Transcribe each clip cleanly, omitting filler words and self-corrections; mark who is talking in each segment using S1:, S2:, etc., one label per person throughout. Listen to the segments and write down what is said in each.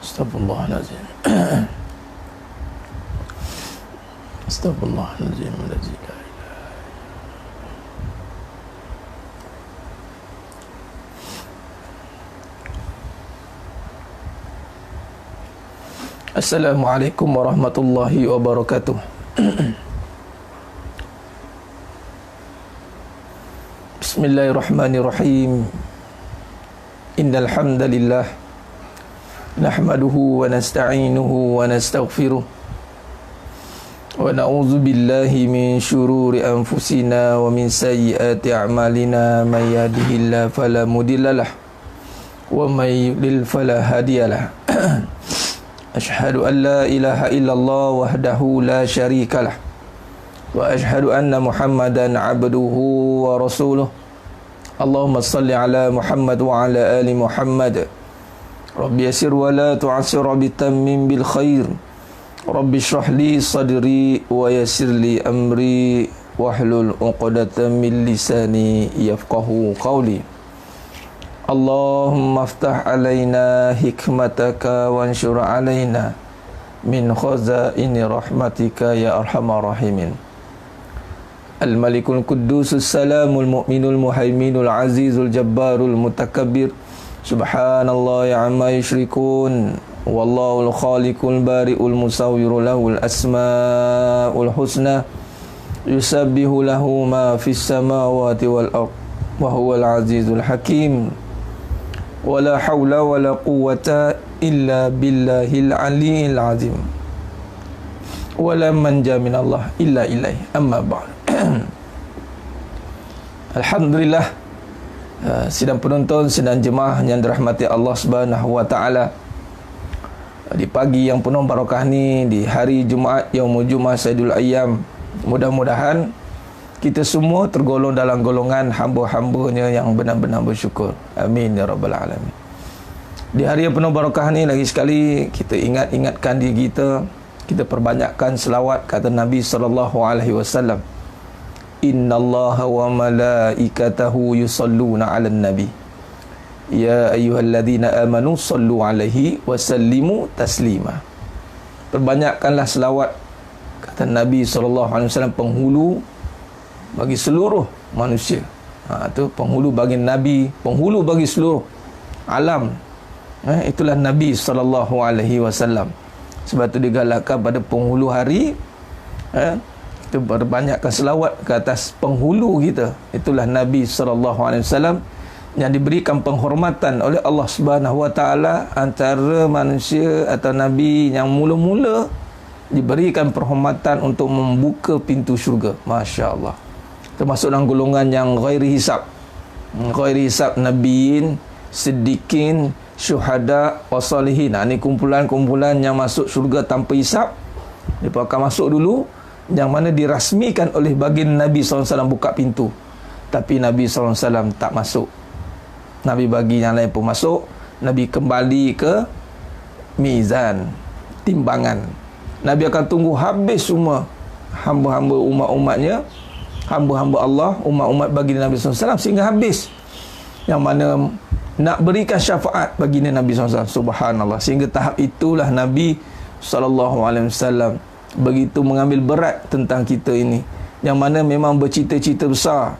S1: Astaghfirullahaladzim. Astaghfirullahaladzim. Assalamualaikum warahmatullahi wabarakatuh. Bismillahirrahmanirrahim. Innal hamdalillah nahmaduhu wa nasta'inuhu wa nastaghfiruh wa na'udzu billahi min shururi anfusina wa min sayyiati a'malina may yahdihillahu fala mudhillalah wa may yudlil fala hadiyalah. Ashhadu an la ilaha illallah wahdahu la syarikalah wa ashhadu anna Muhammadan abduhu wa rasuluh. Allahumma salli ala Muhammad wa ala ali Muhammad. Rabbi yasir wa la tu'assir bitammim bil khair. Rabbi shrah li sadri wa yassir li amri wahlul 'uqdatam min lisani yafqahu qawli. Allahumma aftah alaina hikmataka wanshur alaina min khazaini rahmatika ya arhamar rahimin. Al-Malikul Quddusus Salamul Mu'minul Muhaiminul Azizul Jabbarul Mutakabbir. Subhanallah ya amma yushrikun. Wallahul Khaliqul Bari'ul Musawwiru lahul asma'ul husna. Yusabbihu lahu ma fis samawati wal ardh wa huwal azizul hakim. Wala hawla wala quwwata illa billahil aliyyil azim. Wala manja minallah illa ilaih. Amma ba'd. Alhamdulillah, sidang penonton, sidang jemaah yang dirahmati Allah Subhanahu wa taala. Di pagi yang penuh barakah ni, di hari Jumaat Yaumul Jumaah Sayyidul Ayyam, mudah-mudahan kita semua tergolong dalam golongan hamba-hambanya yang benar-benar bersyukur. Amin ya rabbal alamin. Di hari yang penuh barakah ni, lagi sekali kita ingatkan diri kita, kita perbanyakkan selawat kata Nabi sallallahu alaihi wasallam. Innallaha wa malaikatahu yusalluna 'alan nabi. Ya ayyuhalladzina amanu sallu 'alaihi wa sallimu taslima. Perbanyakkanlah selawat kata Nabi sallallahu alaihi wasallam, penghulu bagi seluruh manusia. Itu penghulu bagi Nabi, penghulu bagi seluruh alam. Itulah Nabi sallallahu alaihi wasallam. Sebab itu digalakkan pada penghulu hari, kita berbanyakkan selawat ke atas penghulu kita. Itulah Nabi SAW yang diberikan penghormatan oleh Allah Subhanahu Wa Taala antara manusia atau Nabi yang mula-mula diberikan penghormatan untuk membuka pintu syurga. Masya Allah. Termasuk dalam golongan yang ghairi hisab. Ghairi hisab, Nabiin, Siddiqin, Syuhada, Wasalihin. Ini kumpulan-kumpulan yang masuk syurga tanpa hisab. Mereka akan masuk dulu, yang mana dirasmikan oleh baginda Nabi SAW buka pintu. Tapi Nabi SAW tak masuk. Nabi bagi yang lain pun masuk. Nabi kembali ke mizan, timbangan. Nabi akan tunggu habis semua hamba-hamba umat-umatnya, hamba-hamba Allah, umat-umat baginda Nabi SAW, sehingga habis. Yang mana nak berikan syafaat baginda Nabi SAW. Subhanallah. Sehingga tahap itulah Nabi SAW begitu mengambil berat tentang kita ini, yang mana memang bercita-cita besar,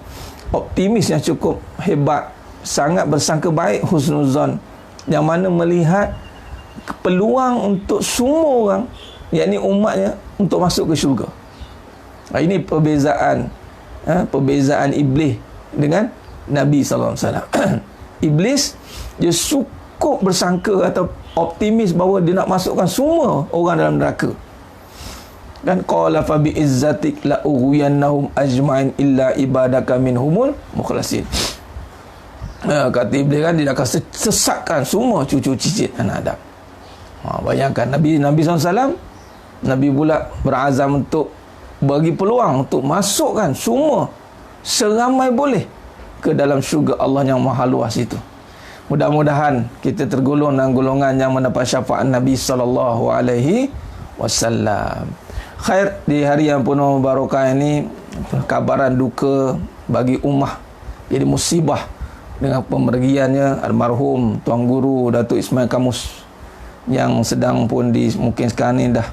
S1: optimis yang cukup hebat, sangat bersangka baik, husnuzan, yang mana melihat peluang untuk semua orang, yakni umatnya, untuk masuk ke syurga. Ini perbezaan iblis dengan Nabi SAW. Iblis dia cukup bersangka atau optimis bahawa dia nak masukkan semua orang dalam neraka. Kan qala fa bi izzatik la ughwiyannahum ajma'in illa ibadaka minhumul mukhlasin. Kata iblis kan, dia akan sesatkan semua cucu cicit anak Adam. Bayangkan Nabi SAW, Nabi pula berazam untuk bagi peluang untuk masukkan semua seramai boleh ke dalam syurga Allah yang maha luas itu. Mudah-mudahan kita tergolong dalam golongan yang mendapat syafaat Nabi sallallahu alaihi wasallam. Khair, di hari yang penuh barakah ini, kabaran duka bagi ummah, jadi musibah dengan pemergiannya almarhum Tuan Guru Datuk Ismail Kamus yang sedang pun mungkin sekarang ni dah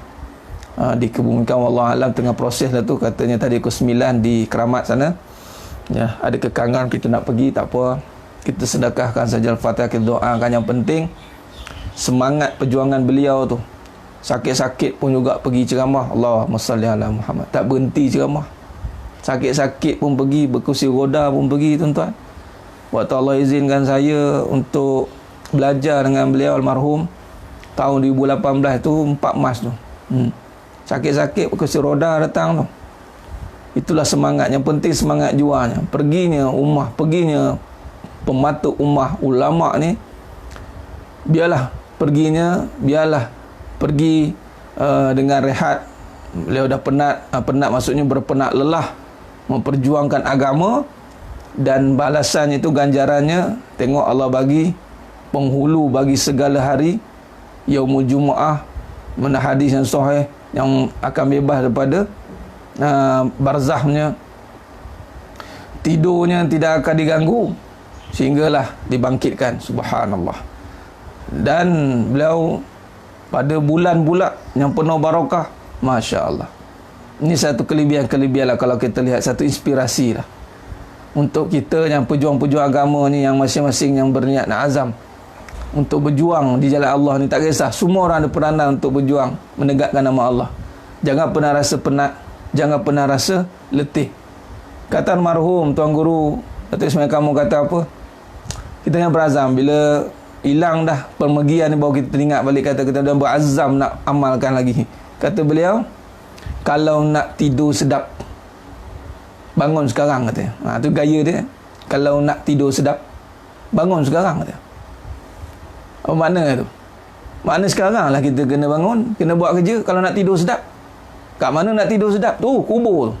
S1: dikebumikan, wallahu alam tengah proses lah tu, katanya tadi pukul 9 di Keramat sana ya. Ada kekangan kita nak pergi, tak apa, kita sedekahkan saja Al-Fatihah, kita doakan. Yang penting semangat perjuangan beliau tu, sakit-sakit pun juga pergi ceramah, Allahumma salli ala Muhammad, tak berhenti ceramah, sakit-sakit pun pergi, berkursi roda pun pergi tuan-tuan. Waktu Allah izinkan saya untuk belajar dengan beliau almarhum tahun 2018 tu, 4 Mac tu, sakit-sakit berkursi roda datang tu. Itulah semangat. Yang penting semangat juangnya, perginya ummah, perginya pematu ummah ulama ni, biarlah pergi dengan rehat. Beliau dah penat maksudnya berpenat lelah memperjuangkan agama, dan balasannya itu, ganjarannya, tengok Allah bagi penghulu bagi segala hari, yaumul Jumaah, mana hadis yang sahih yang akan bebas daripada barzahnya, tidurnya tidak akan diganggu sehinggalah dibangkitkan. Subhanallah. Dan beliau pada bulan pula yang penuh barakah, Masya Allah. Ini satu kelebihan lah kalau kita lihat, satu inspirasi lah untuk kita yang pejuang-pejuang agama ni, yang masing-masing yang berniat nak azam untuk berjuang di jalan Allah ni. Tak kisah, semua orang ada peranan untuk berjuang menegakkan nama Allah. Jangan pernah rasa penat, jangan pernah rasa letih. Kata almarhum Tuan Guru Datuk Ismail Kamu kata apa, kita yang berazam bila hilang dah permergian ni, baru kita teringat balik, kata kita dah berazam nak amalkan lagi. Kata beliau, kalau nak tidur sedap, bangun sekarang, katanya. Tu gaya dia. Kalau nak tidur sedap, bangun sekarang, katanya. Apa makna tu? Makna sekarang lah kita kena bangun, kena buat kerja. Kalau nak tidur sedap, kat mana nak tidur sedap? Tu kubur tu.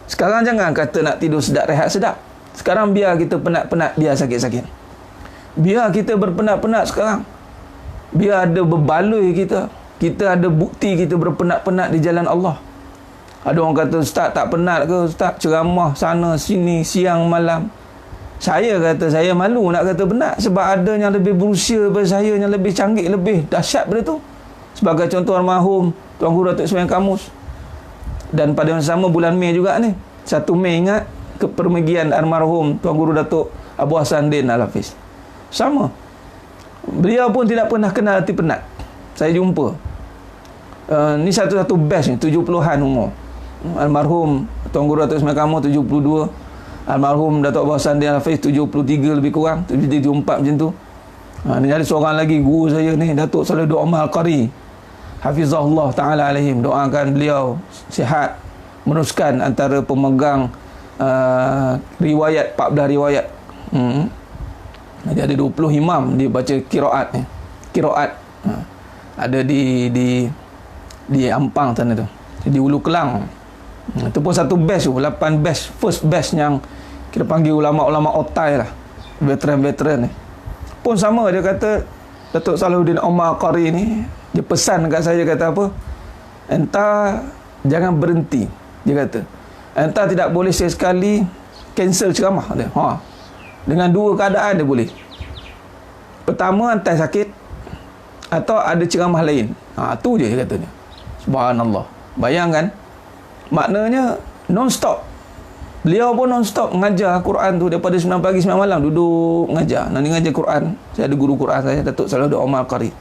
S1: Sekarang jangan kata nak tidur sedap, rehat sedap. Sekarang biar kita penat-penat, biar sakit-sakit, biar kita berpenat-penat sekarang, biar ada berbaloi kita ada bukti kita berpenat-penat di jalan Allah. Ada orang kata, Ustaz tak penat ke Ustaz, ceramah sana sini siang malam. Saya kata, saya malu nak kata penat, sebab ada yang lebih berusia daripada saya, yang lebih canggih, lebih dahsyat daripada tu. Sebagai contoh almarhum Tuan Guru Datuk Ismail Kamus. Dan pada masa sama bulan Mei juga ni, 1 Mei ingat kepergian almarhum Tuan Guru Datuk Abu Hassan Din Al-Hafiz. Sama, beliau pun tidak pernah kenal hati penat. Saya jumpa ni satu-satu batch ni, 70-an umur. Almarhum Tuan Guru Datuk Ismail Kamu 72, almarhum Datuk Abu Hassan Din Al-Hafiz 73 lebih kurang, 74 macam tu. Ni ada seorang lagi guru saya ni, Datuk Salihuddin Omar Al-Qari, hafizahullah ta'ala alaihim. Doakan beliau sihat, meneruskan antara pemegang riwayat, 14 riwayat. Jadi ada 20 imam dia baca qiraat ni. Qiraat ada di Ampang sana tu, di Ulu Kelang. Itu pun satu batch tu, 8 batch, first batch yang kita panggil ulama-ulama otai lah, veteran-veteran ni. Pun sama, dia kata, Datuk Salihuddin Omar Qari ni, dia pesan dekat saya, kata apa, entah jangan berhenti. Dia kata, entah tidak boleh sekali cancel ceramah dia. Dengan 2 keadaan dia boleh. Pertama, entah sakit atau ada ceramah lain. Tu je dia katanya. Subhanallah. Bayangkan, maknanya non-stop. Beliau pun non-stop mengajar Quran tu daripada 9 pagi 9 malam duduk mengajar. Nanti mengajar Quran. Saya ada guru Quran saya, Datuk Salihuddin Omar Qari.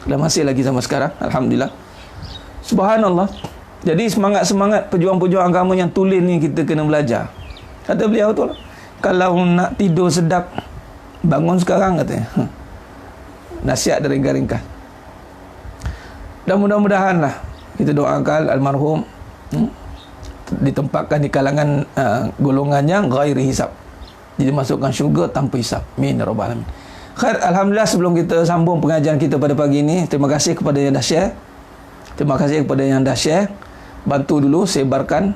S1: Dan masih lagi sampai sekarang, alhamdulillah. Subhanallah. Jadi semangat-semangat pejuang-pejuang agama yang tulen ni kita kena belajar. Kata beliau tu, kalau nak tidur sedap, bangun sekarang, katanya. Nasihat dari ringkas. Dan mudah-mudahan lah kita doakan almarhum ditempatkan di kalangan golongan yang ghairi hisab, jadi masukkan syurga tanpa hisab. Amin ya rabbal alamin. Khair, alhamdulillah. Sebelum kita sambung pengajian kita pada pagi ini, terima kasih kepada yang dah share. Terima kasih kepada yang dah share. Bantu dulu, sebarkan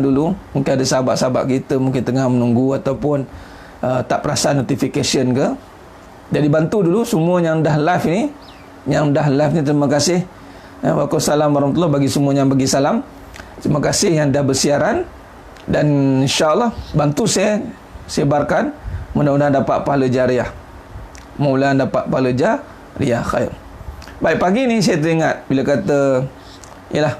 S1: dulu. Mungkin ada sahabat-sahabat kita mungkin tengah menunggu ataupun tak perasan notification ke. Jadi bantu dulu semua yang dah live ni. Yang dah live ni, terima kasih. Waalaikumsalam warahmatullahi, bagi semua yang bagi salam. Terima kasih yang dah bersiaran. Dan insyaAllah bantu saya sebarkan. Mudah-mudahan dapat pahala jariah. Mudah-mudahan dapat pahala jariah. Khair. Baik, pagi ni saya teringat bila kata yalah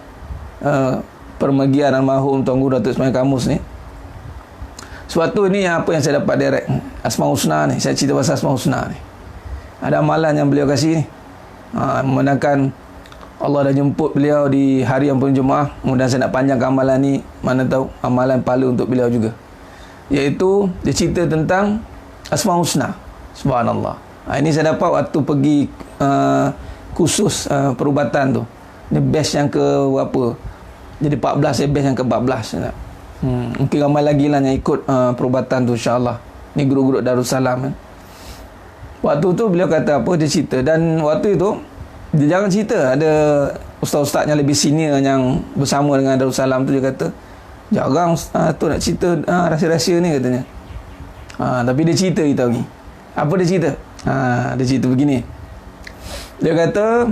S1: permergian almarhum Tuan Guru Datuk Ismail Kamus ni. Suatu ni apa yang saya dapat direct Asmaul Husna ni. Saya cerita pasal Asmaul Husna ni. Ada amalan yang beliau kasih ni. Memandangkan Allah dah jemput beliau di hari yang penuh Jumaat. Kemudian saya nak panjangkan amalan ni, mana tahu amalan pahala untuk beliau juga. Iaitu dia cerita tentang Asmaul Husna. Subhanallah. Ini saya dapat waktu pergi kursus perubatan tu. Ni batch yang ke berapa? Jadi 14, saya batch yang ke 14. Mungkin ramai lagi lah yang ikut perubatan tu, insyaAllah. Ni guru-guru Darussalam kan. Waktu tu beliau kata apa, dia cerita. Dan waktu itu dia jangan cerita, ada ustaz-ustaz yang lebih senior yang bersama dengan Darussalam tu, dia kata jarang tu nak cerita rahsia-rahsia ni katanya. Tapi dia cerita kita lagi. Apa dia cerita? Dia cerita begini. Dia kata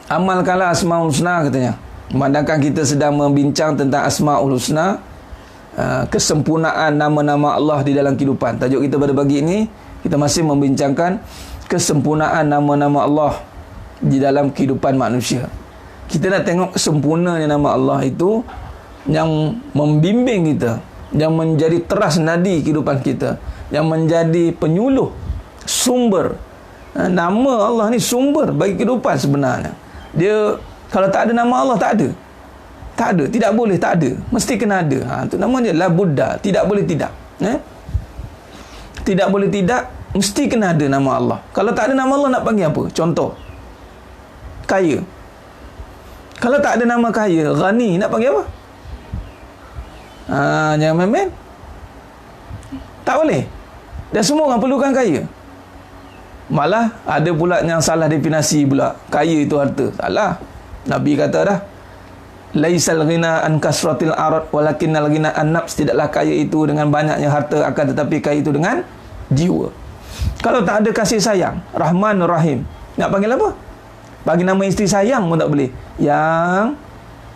S1: amalkanlah Asmaul Husna katanya. Memandangkan kita sedang membincang tentang Asmaul Husna, kesempurnaan nama-nama Allah di dalam kehidupan. Tajuk kita pada pagi ini, kita masih membincangkan kesempurnaan nama-nama Allah di dalam kehidupan manusia. Kita nak tengok kesempurnanya nama Allah itu yang membimbing kita, yang menjadi teras nadi kehidupan kita, yang menjadi penyuluh, sumber. Nama Allah ni sumber bagi kehidupan sebenarnya. Dia kalau tak ada nama Allah, tak ada. Tak ada, tidak boleh, tak ada. Mesti kena ada. Itu nama dia la Buddha, tidak boleh tidak. Tidak boleh tidak, mesti kena ada nama Allah. Kalau tak ada nama Allah, nak panggil apa? Contoh, kaya. Kalau tak ada nama kaya, Ghani, nak panggil apa? Jangan main-main. Tak boleh. Dan semua orang perlukan kaya. Malah ada pula yang salah definisi pula, kaya itu harta. Salah. Nabi kata dah, laisal ghina an kasratil arad walakinnal ghina an nafs. Tidaklah kaya itu dengan banyaknya harta, akan tetapi kaya itu dengan jiwa. Kalau tak ada kasih sayang, Rahman Rahim, nak panggil apa? Bagi nama isteri sayang pun tak boleh. Yang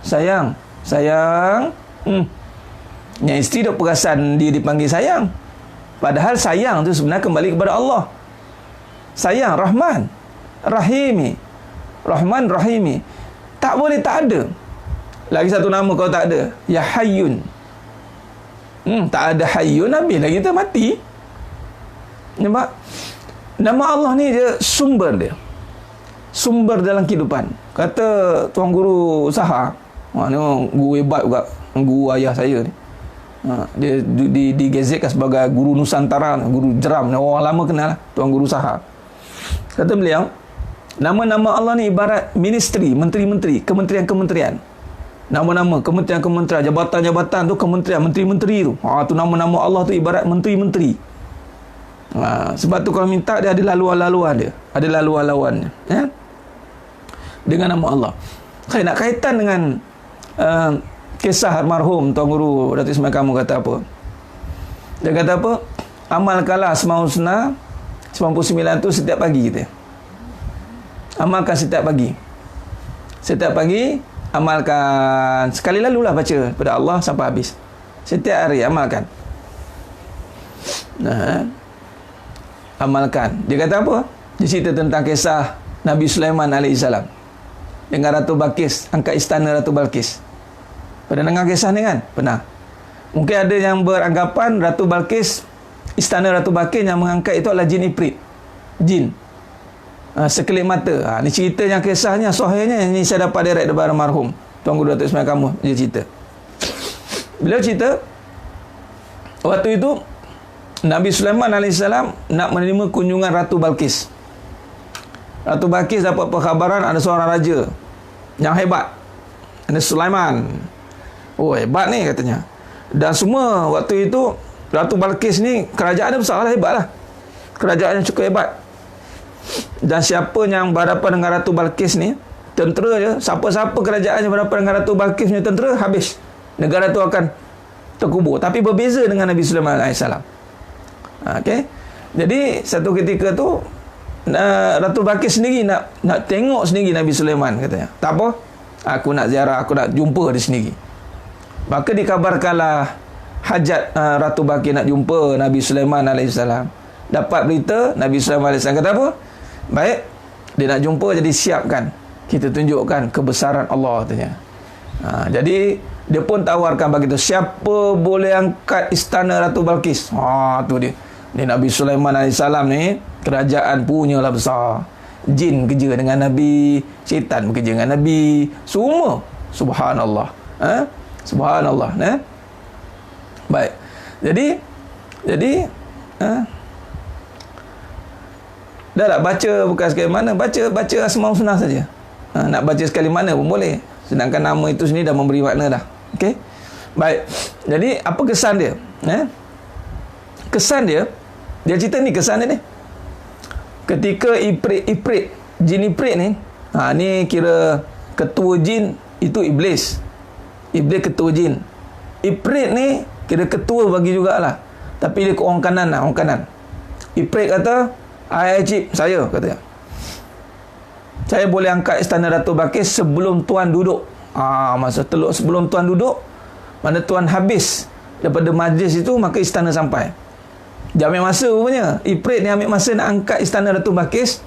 S1: sayang, sayang. Yang isteri dah perasan dia dipanggil sayang, padahal sayang tu sebenarnya kembali kepada Allah. Sayang, Rahman Rahimi, Rahman Rahimi. Tak boleh tak ada. Lagi satu nama kalau tak ada, Ya Hayyun. Tak ada Hayyun, habis lagi kita mati. Nampak? Nama Allah ni dia sumber dia. Sumber dalam kehidupan. Kata Tuan Guru Saha, ni guru hebat juga, guru ayah saya ni. Dia digezetkan sebagai guru Nusantara, guru jeram. Orang lama kenal lah, Tuan Guru Saha. Kata beliau, nama-nama Allah ni ibarat ministry, menteri-menteri, kementerian-kementerian. Nama-nama kementerian-kementerian, jabatan-jabatan tu kementerian, menteri-menteri tu. Tu nama-nama Allah tu ibarat menteri-menteri. Sebab tu kalau minta, dia ada laluan-laluan dia, ada laluan-laluannya, ya? Dengan nama Allah. Saya nak kaitan dengan kisah almarhum Tuan Guru Datuk Ismail Kamus kata apa? Dia kata apa? Amalkanlah Asmaul Husna 99 tu setiap pagi kita. Amalkan setiap pagi. Setiap pagi amalkan. Sekali lalulah baca pada Allah sampai habis. Setiap hari amalkan. Amalkan. Dia kata apa? Dia cerita tentang kisah Nabi Sulaiman AS dengan Ratu Balqis, angkat istana Ratu Balqis. Pernah dengar kisah ni kan? Pernah. Mungkin ada yang beranggapan Ratu Balqis, istana Ratu Balqis yang mengangkat itu adalah jin Ifrit. Jin. Sekelip mata. Ni cerita yang kisahnya, sahihnya, ini saya dapat direct daripada almarhum Tuan Guru Datuk Ismail Kamus. Dia cerita. Beliau cerita, waktu itu Nabi Sulaiman AS nak menerima kunjungan Ratu Balqis. Ratu Balqis dapat perkhabaran ada seorang raja yang hebat. Ada Sulaiman. Oh, hebat ni katanya. Dan semua waktu itu Ratu Balqis ni kerajaan dia besar lah, hebat lah. Kerajaan yang cukup hebat. Dan siapa yang berhadapan dengan Ratu Balqis ni, tentera je, siapa-siapa kerajaan yang berhadapan dengan Ratu Balqis ni tentera, habis. Negara tu akan terkubur. Tapi berbeza dengan Nabi Sulaiman AS. Okey. Jadi satu ketika tu Ratu Balqis sendiri nak tengok sendiri Nabi Sulaiman katanya. Tak apa, aku nak ziarah, aku nak jumpa dia sendiri. Maka dikabarkanlah hajat Ratu Balqis nak jumpa Nabi Sulaiman AS. Dapat berita Nabi Sulaiman AS kata apa? Baik, Dia nak jumpa, jadi siapkan. Kita tunjukkan kebesaran Allah katanya. Jadi dia pun tawarkan begitu, siapa boleh angkat istana Ratu Balqis? Tu dia. Ni Nabi Sulaiman AS ni, kerajaan punyalah besar. Jin kerja dengan Nabi, syaitan bekerja dengan Nabi, semua. Subhanallah. Subhanallah. Baik. Jadi dah tak baca bukan sekali mana, baca Asmaul Husna saja. Nak baca sekali mana pun boleh. Sedangkan nama itu sendiri dah memberi makna dah. Okey. Baik. Jadi apa kesan dia? Kesan dia cerita ni kesan dia ni. Ketika Ifrit, jin Ifrit ni, ni kira ketua jin itu Iblis. Iblis ketua jin. Ifrit ni kira ketua bagi jugalah. Tapi dia ke orang kanan lah, orang kanan. Ifrit kata, Cip, saya katanya, saya boleh angkat istana Ratu Balqis sebelum tuan duduk. Masa sebelum tuan duduk, mana tuan habis daripada majlis itu, maka istana sampai. Dia ambil masa rupanya. Ifrit ni ambil masa nak angkat istana Ratu Balqis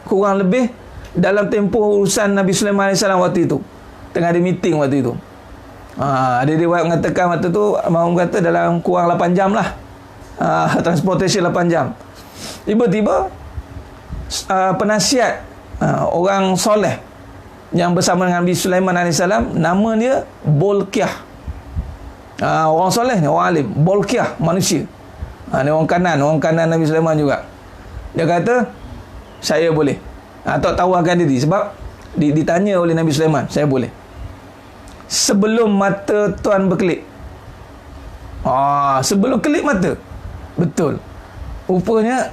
S1: kurang lebih dalam tempoh urusan Nabi Sulaiman AS waktu itu. Tengah ada meeting waktu itu. Ada riwayat mengatakan waktu tu, mahu kata dalam kurang 8 jam lah. Transportation 8 jam. Tiba-tiba penasihat orang soleh yang bersama dengan Nabi Sulaiman AS, nama dia Bolkiah. Orang soleh ni, orang alim. Bolkiah, manusia. Ni orang kanan Nabi Sulaiman juga. Dia kata, saya boleh. Tak tawarkan diri sebab ditanya oleh Nabi Sulaiman, saya boleh. Sebelum mata tuan berkelip. Sebelum kelip mata. Betul. Rupanya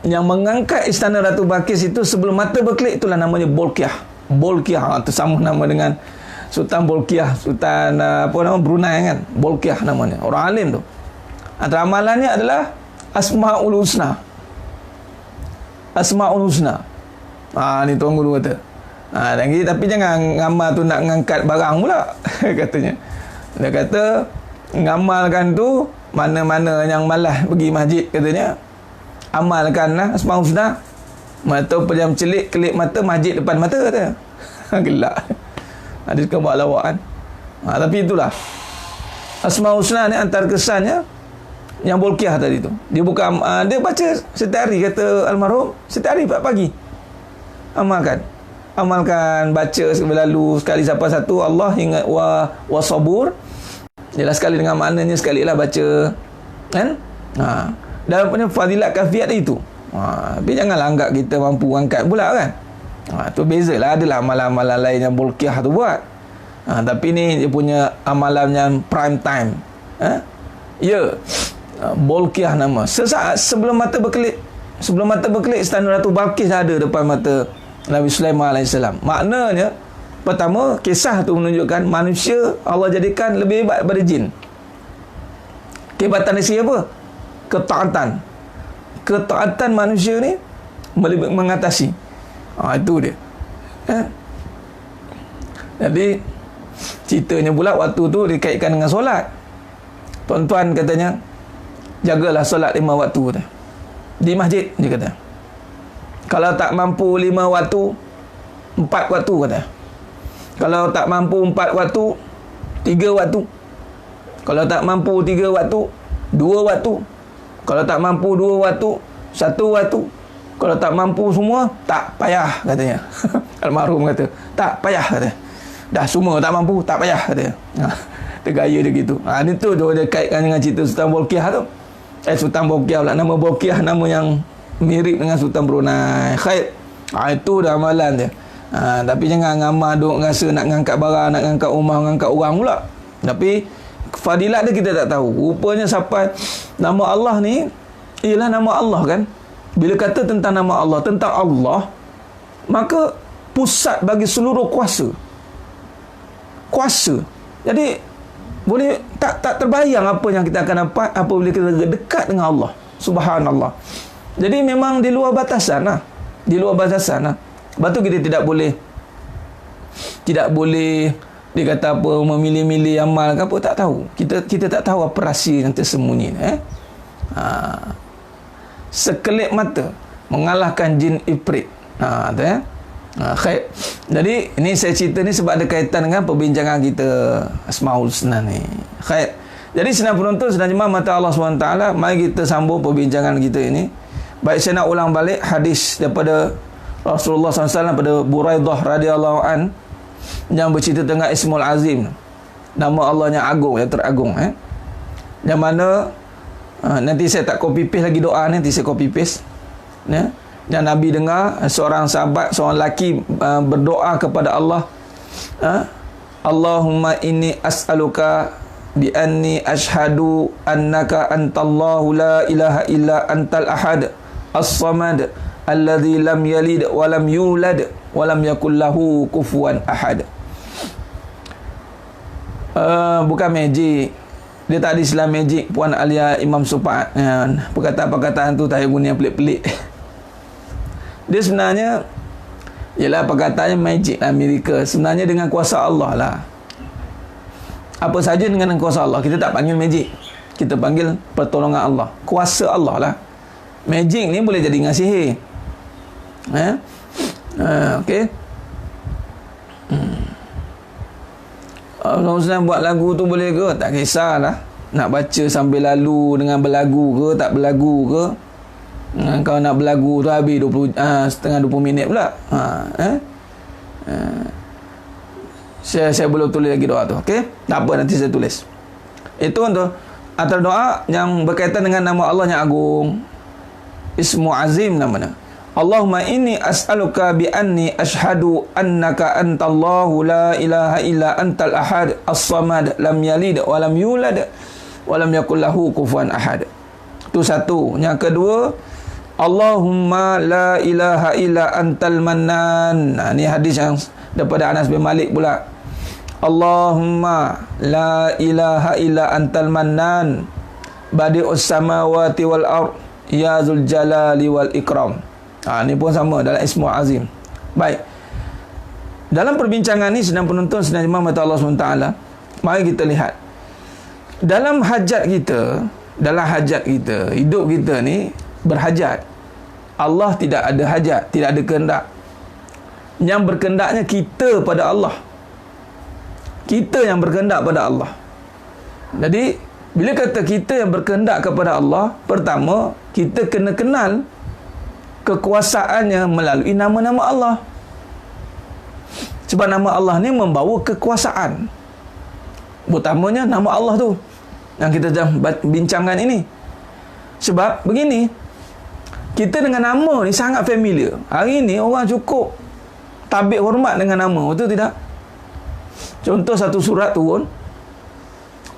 S1: yang mengangkat istana Ratu Balqis itu sebelum mata berkelip, itulah namanya Bolkiah. Bolkiah itu sama nama dengan Sultan Bolkiah, Sultan Brunei kan. Bolkiah namanya. Orang alim tu. Antara amalannya adalah Asmaul Husna. Asmaul Husna. Ni tuan guru kata. Tapi jangan ngamal tu nak ngangkat barang pula katanya. Dia kata ngamalkan tu, mana-mana yang malas pergi masjid katanya, amalkanlah Asmaul Husna. Mata pejam celik, kelip mata, masjid depan mata katanya. Gelak. Dia suka buat lawak kan. Tapi itulah Asmaul Husna ni, antara kesannya yang Bolkiah tadi tu. Dia bukan dia baca setiap hari, kata almarhum, setiap hari pagi amalkan baca berlalu sekali siapa satu, Allah ingat wa sabur. Jelas sekali dengan maknanya, sekali lah baca kan. Dalam punya fadilat kafiat itu. Tapi janganlah anggap kita mampu angkat pula kan. Tu bezalah. Adalah amalan-amalan lain yang Bolkiah tu buat. Tapi ni dia punya amalan yang prime time. Bolkiah nama. Sesaat sebelum mata berkelip, istana Ratu Balqis ada depan mata Nabi Sulaiman AS. Maknanya, pertama, kisah tu menunjukkan manusia Allah jadikan lebih hebat daripada jin. Kehebatan dari segi apa? Ketaatan manusia ni mengatasi. Itu dia. Jadi ceritanya pula waktu tu dikaitkan dengan solat. Tuan-tuan katanya, jagalah solat 5 waktu kata. Di masjid dia kata. Kalau tak mampu 5 waktu, 4 waktu kata. Kalau tak mampu 4 waktu, 3 waktu. Kalau tak mampu 3 waktu, 2 waktu. Kalau tak mampu 2 waktu, 1 waktu. Kalau tak mampu semua, tak payah katanya. Almarhum kata, tak payah katanya. Dah semua tak mampu, tak payah katanya. Tergaya dia gitu. Ini tu dia kaitkan dengan cerita Sultan Bolkiah tu. Sultan Bolkiah pula. Nama Bolkiah nama yang mirip dengan Sultan Brunei. Khair. Itu dah amalan dia. Tapi jangan ngamal duk rasa nak ngangkat barang, nak ngangkat rumah, ngangkat orang pula. Tapi fadilat dia kita tak tahu. Rupanya sampai nama Allah ni ialah nama Allah kan. Bila kata tentang nama Allah, tentang Allah, maka pusat bagi seluruh kuasa. Jadi boleh tak terbayang apa yang kita akan dapat apabila kita dekat dengan Allah. Subhanallah. Jadi memang di luar batasan lah. Di luar batasan lah. Sebab tu kita tidak boleh dia kata apa, memilih-milih amal ke apa, tak tahu. Kita tak tahu apa rahsia yang tersembunyi. Sekelip mata. mengalahkan jin ifrit. Tu ya. Khair. Jadi ini saya cerita ni sebab ada kaitan dengan perbincangan kita Asmaul Husna ni. Khair. Jadi senang penonton, senang jemaah mata Allah SWT, mari kita sambung perbincangan kita ini. Baik, saya nak ulang balik hadis daripada Rasulullah SAW pada Buraidah radhiyallahu an yang bercerita tentang Ismul Azim, nama Allah yang agung, yang teragung, yang mana nanti saya tak copy paste lagi doa ni, nanti saya copy paste ya. Yang Nabi dengar seorang sahabat, seorang lelaki berdoa kepada Allah, Allahumma inni as'aluka bi anni ashhadu annaka antallahu la ilaha illa antal ahad as-samad alladzi lam yalid wa lam yulad wa lam yakul lahu kufuwan ahad. Bukan magic. Dia tak ada Islam magic, Puan Alia Imam Supat. Perkataan-perkataan tu tak payah guna yang pelik-pelik. Dia sebenarnya ialah perkataannya magic lah, miracle. Sebenarnya dengan kuasa Allah lah. Apa saja dengan kuasa Allah. Kita tak panggil magic, kita panggil pertolongan Allah, kuasa Allah lah. Magic ni boleh jadi dengan sihir. Okey. Ustaz buat lagu tu boleh ke? Tak kisahlah. Nak baca sambil lalu dengan berlagu ke, tak berlagu ke. Kalau nak berlagu tu habis setengah 20 minit pula. Saya belum tulis lagi doa tu. Okey? Tak apa, nanti saya tulis. Itu untuk antara doa yang berkaitan dengan nama Allah yang agung. Ismu Azim namanya. Allahumma inni as'aluka bi anni ashhadu annaka antallahu la ilaha illa antal ahad as-samad lam yalid wa lam yulad wa lam yakul lahu kufuwan ahad. Itu satu. Yang kedua, Allahumma la ilaha illa antal mannan. Ini hadis yang daripada Anas bin Malik pula. Allahumma la ilaha illa antal mannan badi'us samawati wal ard ya zul jalali wal ikram. Ini pun sama dalam Ismu Azim. Baik. Dalam perbincangan ni, sedang penonton, sedang jemaah mata Allah SWT, mari kita lihat. Dalam hajat kita, hidup kita ni berhajat. Allah tidak ada hajat, tidak ada kehendak. Yang berkehendaknya kita pada Allah. Kita yang berkehendak pada Allah. Jadi, bila kata kita yang berkehendak kepada Allah, pertama, kita kena kenal kekuasaannya melalui nama-nama Allah. Sebab nama Allah ni membawa kekuasaan. Utamanya nama Allah tu yang kita sedang bincangkan ini. Sebab begini, kita dengan nama ni sangat familiar. Hari ni orang cukup tabik hormat dengan nama, betul tidak? Contoh satu surat turun,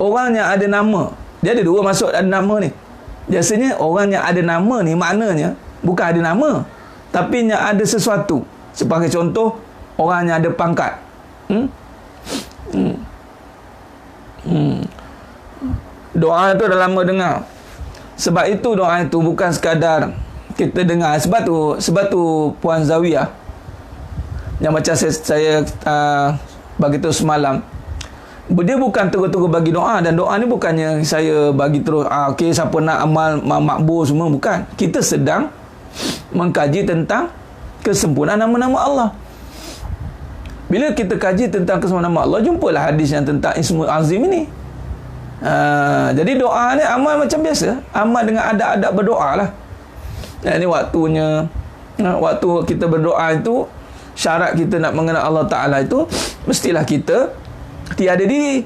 S1: orang yang ada nama, dia ada dua maksud ada nama ni. Biasanya orang yang ada nama ni maknanya bukan ada nama, tapi yang ada sesuatu. Sebagai contoh, orang yang ada pangkat. Doa tu dah lama dengar. Sebab itu doa itu bukan sekadar kita dengar. Sebab tu Puan Zawiyah yang macam saya bagi terus semalam, dia bukan terus-terus bagi doa. Dan doa ni bukannya saya bagi terus okey, siapa nak amal makbul semua, bukan. Kita sedang mengkaji tentang kesempurnaan nama-nama Allah. Bila kita kaji tentang kesempurnaan nama Allah, jumpalah hadis yang tentang Ismul Azim ini. Jadi doa ni amal macam biasa, amal dengan adab-adab berdoa lah. Ini waktunya, waktu kita berdoa itu, syarat kita nak mengenal Allah Ta'ala itu, mestilah kita tiada diri.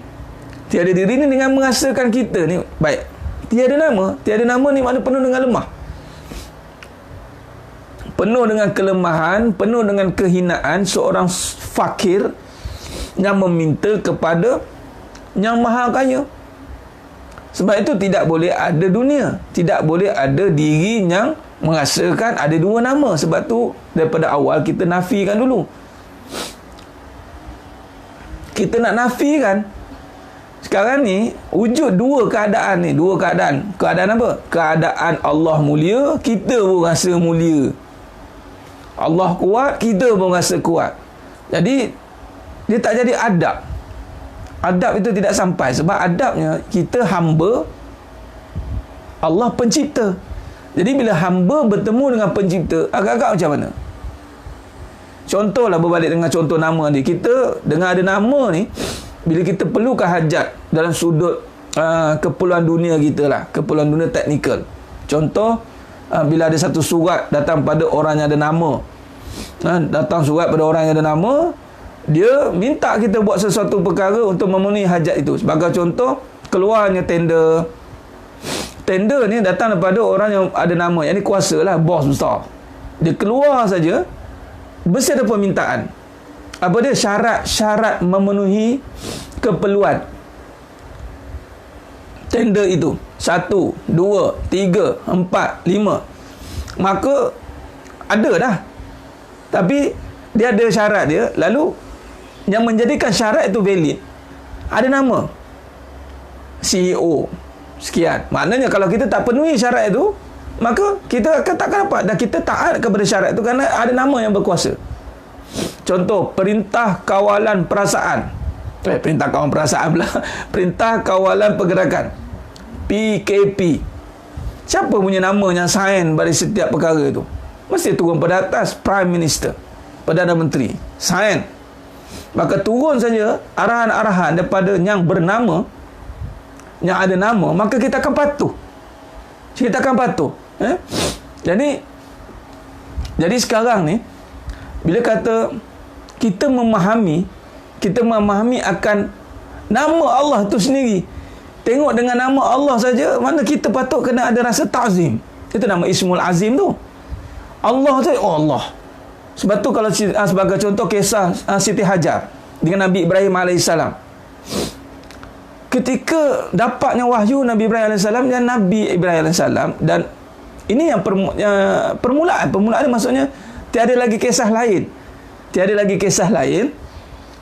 S1: Tiada diri ni dengan merasakan kita ni, baik, tiada nama ni makna penuh dengan lemah, penuh dengan kelemahan, penuh dengan kehinaan, seorang fakir yang meminta kepada yang maha kaya. Sebab itu tidak boleh ada dunia, tidak boleh ada diri yang merasakan ada dua nama. Sebab tu daripada awal kita nafikan dulu. Kita nak nafikan. Sekarang ni wujud dua keadaan ni, dua keadaan. Keadaan apa? Keadaan Allah mulia, kita pun rasa mulia. Allah kuat, kita pun rasa kuat. Jadi dia tak jadi adab. Adab itu tidak sampai. Sebab adabnya kita hamba, Allah pencipta. Jadi bila hamba bertemu dengan pencipta, agak-agak macam mana? Contohlah, berbalik dengan contoh nama ni. Kita dengan ada nama ni, bila kita perlukan hajat dalam sudut keperluan dunia kita lah, keperluan dunia teknikal. Contoh, bila ada satu surat datang pada orang yang ada nama, datang surat pada orang yang ada nama, dia minta kita buat sesuatu perkara untuk memenuhi hajat itu. Sebagai contoh, keluarnya tender. Tender ni datang daripada orang yang ada nama, yang ni kuasa lah, bos besar. Dia keluar saja, mesti ada permintaan. Apa dia? Syarat-syarat memenuhi keperluan tender itu. 1, 2, 3, 4, 5. Maka ada dah. Tapi dia ada syarat dia. Lalu yang menjadikan syarat itu valid, ada nama CEO sekian. Maknanya kalau kita tak penuhi syarat itu, maka kita akan takkan dapat. Dan kita taat kepada syarat itu kerana ada nama yang berkuasa. Contoh, Perintah Kawalan Perasaan. Perintah Kawalan Perasaan pula. Perintah Kawalan Pergerakan, PKP. Siapa punya nama yang sign pada setiap perkara itu? Mesti turun pada atas Prime Minister, Perdana Menteri, sign. Maka turun saja arahan-arahan daripada yang bernama, yang ada nama, maka kita akan patuh. Kita akan patuh. Jadi sekarang ni, bila kata kita memahami akan nama Allah itu sendiri, tengok dengan nama Allah saja, mana kita patut kena ada rasa ta'zim. Itu nama Ismul Azim tu. Allah tu, oh Allah. Sebab tu kalau sebagai contoh kisah Siti Hajar dengan Nabi Ibrahim AS, ketika dapatnya wahyu Nabi Ibrahim AS dan Nabi Ibrahim AS, dan ini yang permulaan maksudnya tiada lagi kisah lain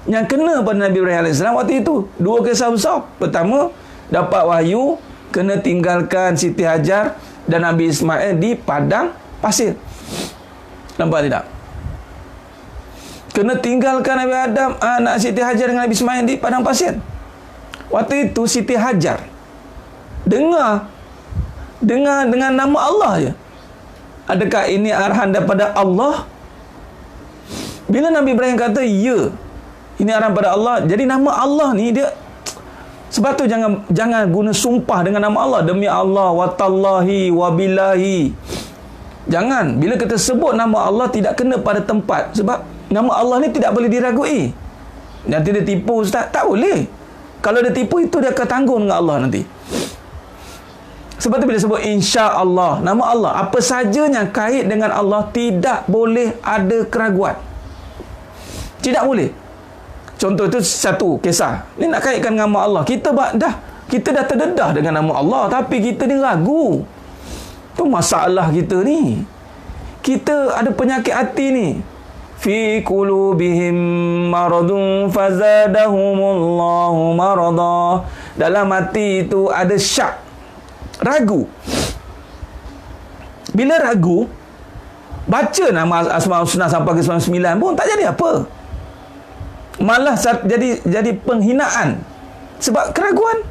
S1: yang kena pada Nabi Ibrahim AS waktu itu. 2 kisah besar. Pertama, dapat wahyu kena tinggalkan Siti Hajar dan Nabi Ismail di padang pasir. Nampak tidak? Kena tinggalkan Nabi Adam, anak Siti Hajar dengan Nabi Ismail di padang pasir. Waktu itu Siti Hajar dengar dengan nama Allah je. Adakah ini arahan daripada Allah? Bila Nabi Ibrahim kata ya, ini arahan daripada Allah, jadi nama Allah ni dia, sebab tu jangan guna sumpah dengan nama Allah, demi Allah, watallahi, wabillahi. Jangan. Bila kita sebut nama Allah, tidak kena pada tempat. Sebab nama Allah ni tidak boleh diragui. Nanti dia tipu, Ustaz. Tak boleh. Kalau dia tipu, itu dia akan tanggung dengan Allah nanti. Sebab tu bila sebut insya-Allah, nama Allah, apa saja yang kait dengan Allah, tidak boleh ada keraguan. Tidak boleh. Contoh itu satu kisah. Ni nak kaitkan dengan nama Allah. Kita dah terdedah dengan nama Allah, tapi kita ni ragu. Tu masalah kita ni. Kita ada penyakit hati ni. Fi qulubihim maradun fazadahumullahu marada. Dalam hati itu ada syak, ragu. Bila ragu, baca nama Asmaul Husna sampai ke 99 pun tak jadi apa. Malah jadi penghinaan. Sebab keraguan.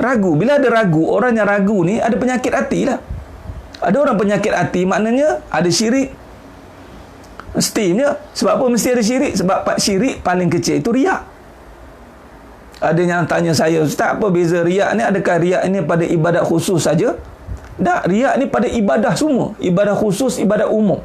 S1: Ragu. Bila ada ragu, orang yang ragu ni ada penyakit hati lah. Ada orang penyakit hati, maknanya ada syirik. Mestinya. Sebab apa mesti ada syirik? Sebab syirik paling kecil itu riak. Ada yang tanya saya, Ustaz, apa beza riak ni? Adakah riak ni pada ibadat khusus saja? Tak, riak ni pada ibadah semua. Ibadah khusus, ibadah umum.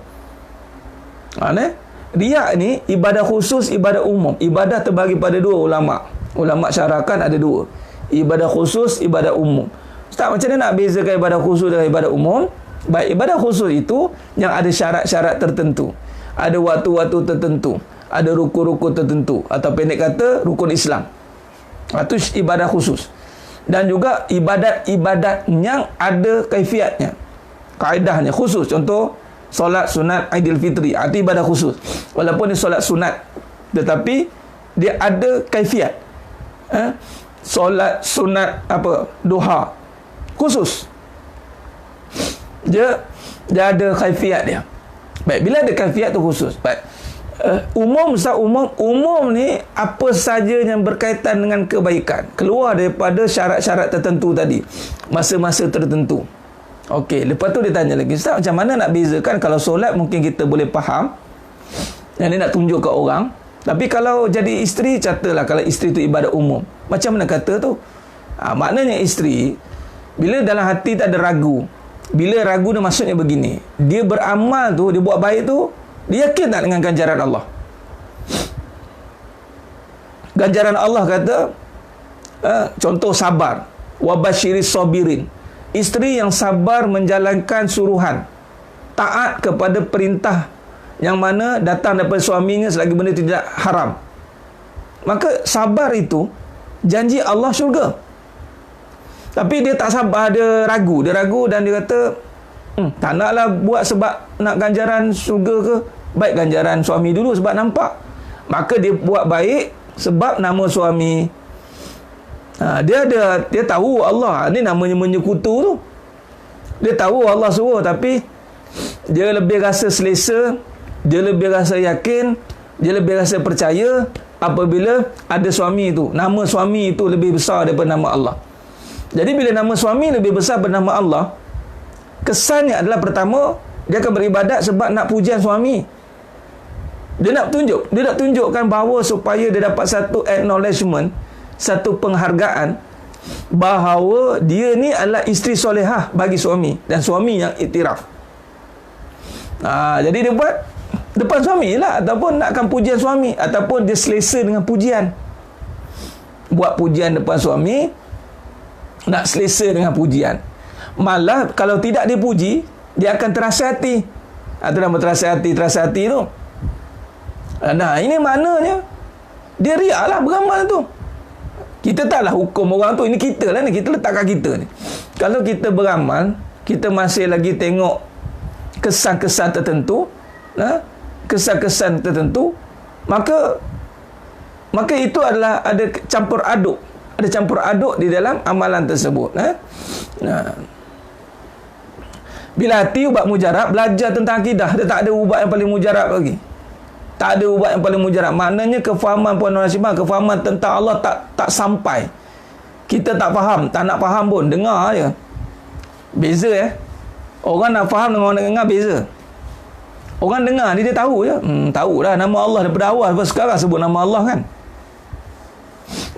S1: Riak ni ibadah khusus, ibadah umum. Ibadah terbagi pada 2 ulama. Ulama syarakan ada 2. Ibadah khusus, ibadah umum. Ustaz, macam mana nak bezakan ibadah khusus dengan ibadah umum? Baik, ibadah khusus itu yang ada syarat-syarat tertentu, ada waktu-waktu tertentu, ada rukun-rukun tertentu, atau pendek kata rukun Islam. Itu ibadah khusus. Dan juga ibadat-ibadat yang ada kaifiatnya, kaedahnya khusus. Contoh, solat sunat Aidilfitri, itu ibadah khusus. Walaupun dia solat sunat, tetapi dia ada kaifiat. Solat sunat duha khusus, dia ada kaifiat dia. Baik, bila ada kaifiat tu khusus. Baik, umum ni apa saja yang berkaitan dengan kebaikan, keluar daripada syarat-syarat tertentu tadi, masa-masa tertentu. Okey, lepas tu dia tanya lagi, Ustaz, macam mana nak bezakan kalau solat mungkin kita boleh faham yang dia nak tunjuk ke orang, tapi kalau jadi isteri, catalah kalau isteri tu ibadat umum, macam mana kata tu? Maknanya isteri bila dalam hati tak ada ragu, bila ragu tu maksudnya begini, dia beramal tu, dia buat baik tu, dia yakin tak dengan ganjaran Allah? Ganjaran Allah kata, contoh sabar, wabasyiris sabirin, isteri yang sabar menjalankan suruhan, taat kepada perintah yang mana datang daripada suaminya selagi benda tidak haram, maka sabar itu janji Allah syurga. Tapi dia tak sabar, dia ragu dan dia kata, tak naklah buat sebab nak ganjaran syurga ke, baik ganjaran suami dulu sebab nampak. Maka dia buat baik sebab nama suami. Dia tahu Allah ni namanya menyekutu tu. Dia tahu Allah suruh, tapi dia lebih rasa selesa, dia lebih rasa yakin, dia lebih rasa percaya apabila ada suami itu. Nama suami itu lebih besar daripada nama Allah. Jadi bila nama suami lebih besar daripada nama Allah, kesannya adalah pertama, dia akan beribadat sebab nak pujian suami. Dia nak tunjukkan bahawa supaya dia dapat satu acknowledgement, satu penghargaan bahawa dia ni adalah isteri solehah bagi suami, dan suami yang iktiraf. Jadi dia buat depan suami lah, ataupun nakkan pujian suami, ataupun dia selesa dengan pujian. Buat pujian depan suami, nak selesa dengan pujian. Malah kalau tidak dipuji, dia akan terasa hati. Itu nama terasa hati tu. Nah, ini maknanya dia riak lah beramal tu. Kita taklah hukum orang tu, ini kita lah ni, kita letakkan kita ni. Kalau kita beramal, kita masih lagi tengok kesan-kesan tertentu, kesan-kesan tertentu, maka itu adalah ada campur aduk di dalam amalan tersebut. Bila hati ubat mujarab, belajar tentang akidah, dia tak ada ubat yang paling mujarab lagi. Tak ada ubat yang paling mujarab. Maknanya kefahaman Puan Nur Hashimah, kefahaman tentang Allah tak sampai. Kita tak faham, tak nak faham pun, dengar je. Beza orang nak faham dengan orang nak dengar beza. Orang dengar dia tahu je. Tahulah nama Allah daripada awal sampai sekarang sebut nama Allah kan.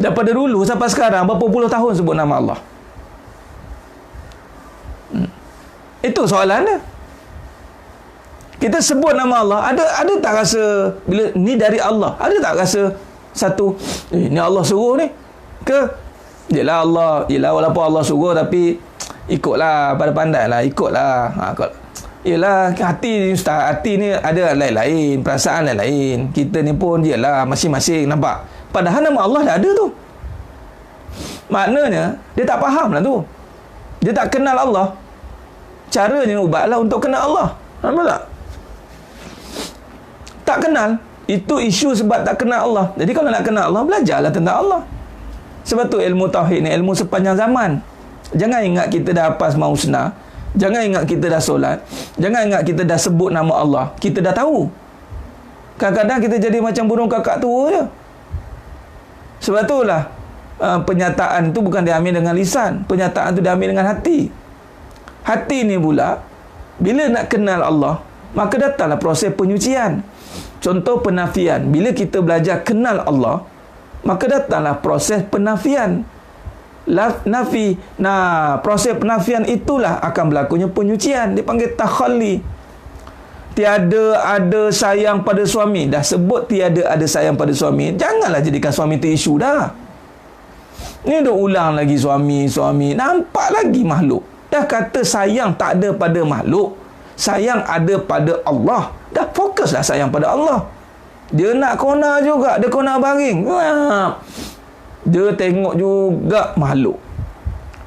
S1: Daripada dulu sampai sekarang berapa puluh tahun sebut nama Allah. Itu soalan dia. Kita sebut nama Allah, ada tak rasa bila ni dari Allah, ada tak rasa satu ni Allah suruh ni ke? Yelah walaupun Allah suruh, tapi ikutlah, pada pandai lah, ikutlah. Yelah, hati ni Ustaz, hati ni ada lain-lain, perasaan lain-lain. Kita ni pun yelah masing-masing, nampak? Padahal nama Allah dah ada tu. Maknanya dia tak faham lah tu. Dia tak kenal Allah. Caranya ubatlah untuk kenal Allah. Nampak tak? Tak kenal. Itu isu sebab tak kenal Allah. Jadi kalau nak kenal Allah, belajarlah tentang Allah. Sebab tu ilmu tauhid ni ilmu sepanjang zaman. Jangan ingat kita dah hafaz Asmaul Husna, jangan ingat kita dah solat, jangan ingat kita dah sebut nama Allah, kita dah tahu. Kadang-kadang kita jadi macam burung kakak tua je. Sebab itulah penyataan tu bukan diambil dengan lisan, penyataan tu diambil dengan hati. Hati ni pula bila nak kenal Allah, maka datanglah proses penyucian. Contoh penafian. Bila kita belajar kenal Allah, maka datanglah proses penafian. Nafi. Proses penafian itulah akan berlakunya penyucian. Dipanggil takhalli. Tiada ada sayang pada suami. Dah sebut tiada ada sayang pada suami, janganlah jadikan suami itu isu dah. Ni dah ulang lagi suami. Nampak lagi makhluk. Dah kata sayang tak ada pada makhluk, sayang ada pada Allah. Dah fokuslah sayang pada Allah. Dia nak kona juga, dia kona baring. Dia tengok juga makhluk.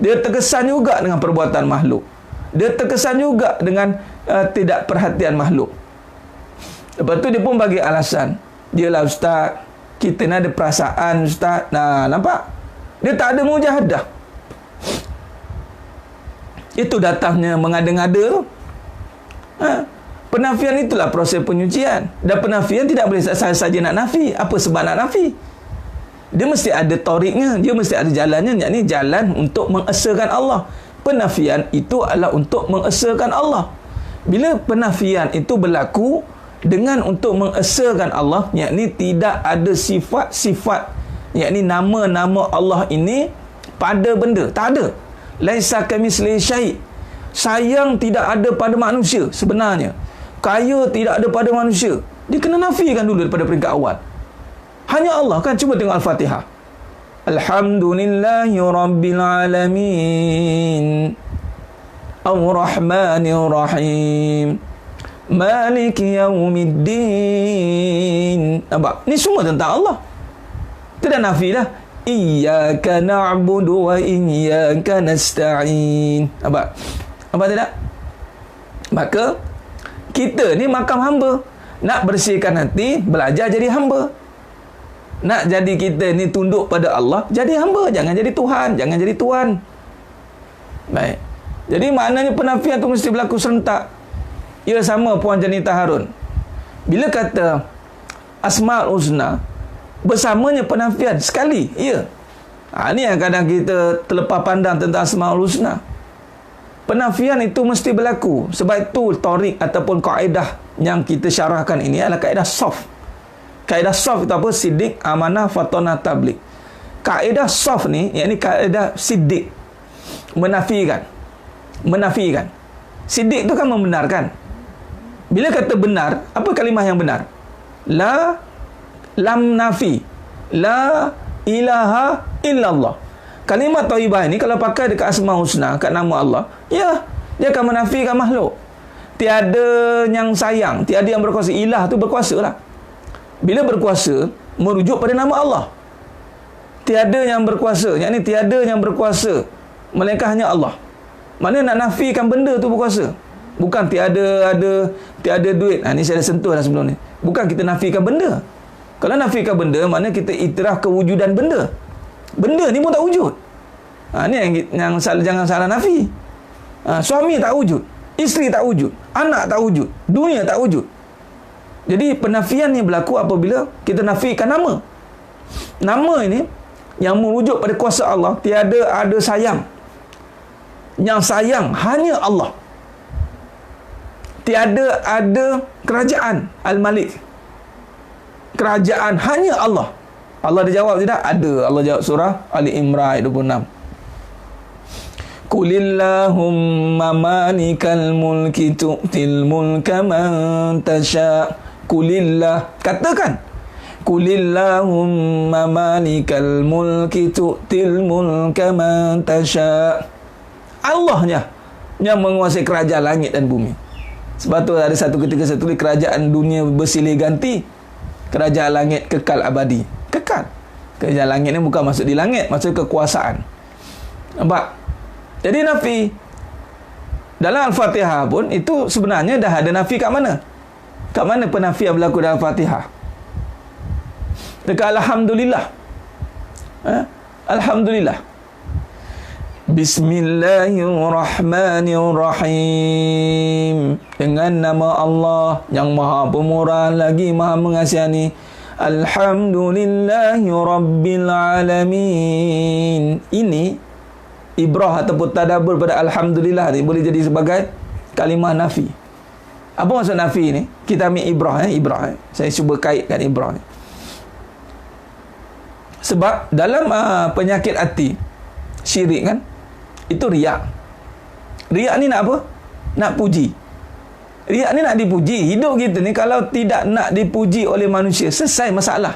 S1: Dia terkesan juga dengan perbuatan makhluk. Dia terkesan juga dengan tidak perhatian makhluk. Lepas tu dia pun bagi alasan. Dialah Ustaz, kita ni ada perasaan Ustaz. Nampak? Dia tak ada mujahadah. Itu datangnya mengada-ngada tu. Penafian itulah proses penyucian. Dan penafian tidak boleh saja nak nafi. Apa sebab nak nafi? Dia mesti ada toriknya, dia mesti ada jalannya, yakni jalan untuk mengesahkan Allah. penafian itu adalah untuk mengesakan Allah. Bila penafian itu berlaku dengan untuk mengesakan Allah, yakni tidak ada sifat-sifat, yakni nama-nama Allah ini pada benda, tak ada. Laisa kamitslihi syai'. Sayang tidak ada pada manusia sebenarnya. Kaya tidak ada pada manusia. Dia kena nafikan dulu daripada peringkat awal. Hanya Allah kan. Cuba tengok Al-Fatihah. Alhamdulillahi Rabbil Alamin, Ar-Rahmanir Rahim, Maliki Yawmiddin. Nampak? Ni semua tentang Allah. Tidak nafi dah. Iyyaka na'budu wa iyyaka nasta'in. Nampak? Nampak tidak? Maka kita ni makam hamba. Nak bersihkan hati, belajar jadi hamba. Nak jadi kita ni tunduk pada Allah, jadi hamba. Jangan jadi Tuhan, jangan jadi tuan. Baik. Jadi maknanya penafian tu mesti berlaku serentak. Ia sama Puan Janita Harun. Bila kata Asmaul Husna, bersamanya penafian sekali. Ya. Ini yang kadang kita terlepas pandang tentang Asmaul Husna. Penafian itu mesti berlaku. Sebab itu tarik ataupun kaedah yang kita syarahkan ini adalah kaedah soft. Kaedah soft itu apa? Siddiq, amanah, fatonah, tablik. Kaedah soft ni, yakni kaedah siddiq. Menafikan. Siddiq itu kan membenarkan. Bila kata benar, apa kalimah yang benar? Lam nafi. La ilaha illallah. Kalimah thayyibah ini kalau pakai dekat Asmaul Husna, kat nama Allah, ya, dia akan menafikan makhluk. Tiada yang sayang, tiada yang berkuasa. Ilah tu berkuasa lah. Bila berkuasa, merujuk pada nama Allah. Tiada yang berkuasa, yakni tiada yang berkuasa melainkan hanya Allah. Maknanya nak nafikan benda tu berkuasa. Bukan tiada duit. Ni saya dah sentuh dah sebelum ni. Bukan kita nafikan benda. Kalau nafikan benda, maknanya kita iktiraf kewujudan benda. Benda ni pun tak wujud. Ni yang jangan salah nafi. Suami tak wujud, isteri tak wujud, anak tak wujud, dunia tak wujud. Jadi penafian ni berlaku apabila kita nafikan nama. Nama ini yang merujuk pada kuasa Allah. Tiada ada sayang. Yang sayang hanya Allah. Tiada ada kerajaan Al-Malik. Kerajaan hanya Allah. Allah dia jawab tidak? Ada. Allah jawab surah Ali Imran ayat 26. Qulillahumma malikal mulki tu'til mulka man tasha. Qulillah. Katakan. Qulillahumma malikal mulki tu'til mulka man tasha. Allahnya yang menguasai kerajaan langit dan bumi. Sebab tu ada satu ketika saya tulis kerajaan dunia bersilih ganti, kerajaan langit kekal abadi. Kekal. Kerajaan langit ni bukan masuk di langit, masuk kekuasaan. Nampak? Jadi nafi dalam Al-Fatihah pun itu sebenarnya dah ada nafi kat mana? Kat mana penafian berlaku dalam Al-Fatihah? Dekat Alhamdulillah. Alhamdulillah. Bismillahirrahmanirrahim. Dengan nama Allah yang Maha Pemurah lagi Maha Mengasihani. Alhamdulillahi Rabbil Alamin. Ini ibrah ataupun tadabbur pada Alhamdulillah ni boleh jadi sebagai kalimah nafi. Apa maksud nafi ni? Kita ambil ibrah. Saya cuba kaitkan ibrah ni. Sebab dalam penyakit hati syirik kan, itu riak. Riak ni nak apa? Nak puji. Riak ni nak dipuji. Hidup kita ni kalau tidak nak dipuji oleh manusia, selesai masalah.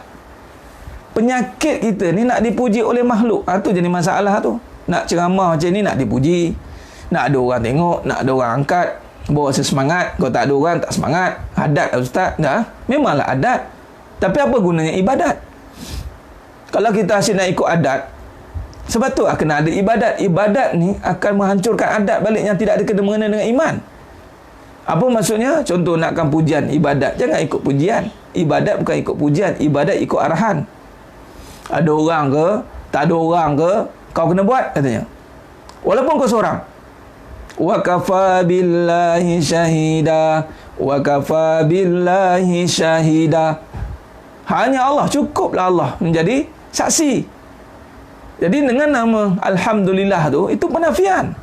S1: Penyakit kita ni nak dipuji oleh makhluk. Itu jadi masalah tu. Nak ceramah macam ni nak dipuji. Nak ada orang tengok, nak ada orang angkat, bawa semangat. Kalau tak ada orang, tak semangat. Adat lah ustaz. Dah, memanglah adat. Tapi apa gunanya ibadat? Kalau kita asyik nak ikut adat, sebab tu kena ada ibadat. Ibadat ni akan menghancurkan adat balik yang tidak ada kena-mengena dengan iman. Apa maksudnya? Contoh nakkan pujian, ibadat. Jangan ikut pujian. Ibadat bukan ikut pujian. Ibadat ikut arahan. Ada orang ke, tak ada orang ke, kau kena buat, katanya. Walaupun kau seorang. Wa kafa billahi syahida. Wa kafa billahi syahida. Hanya Allah, cukuplah Allah menjadi saksi. Jadi dengan nama Alhamdulillah tu, itu penafian.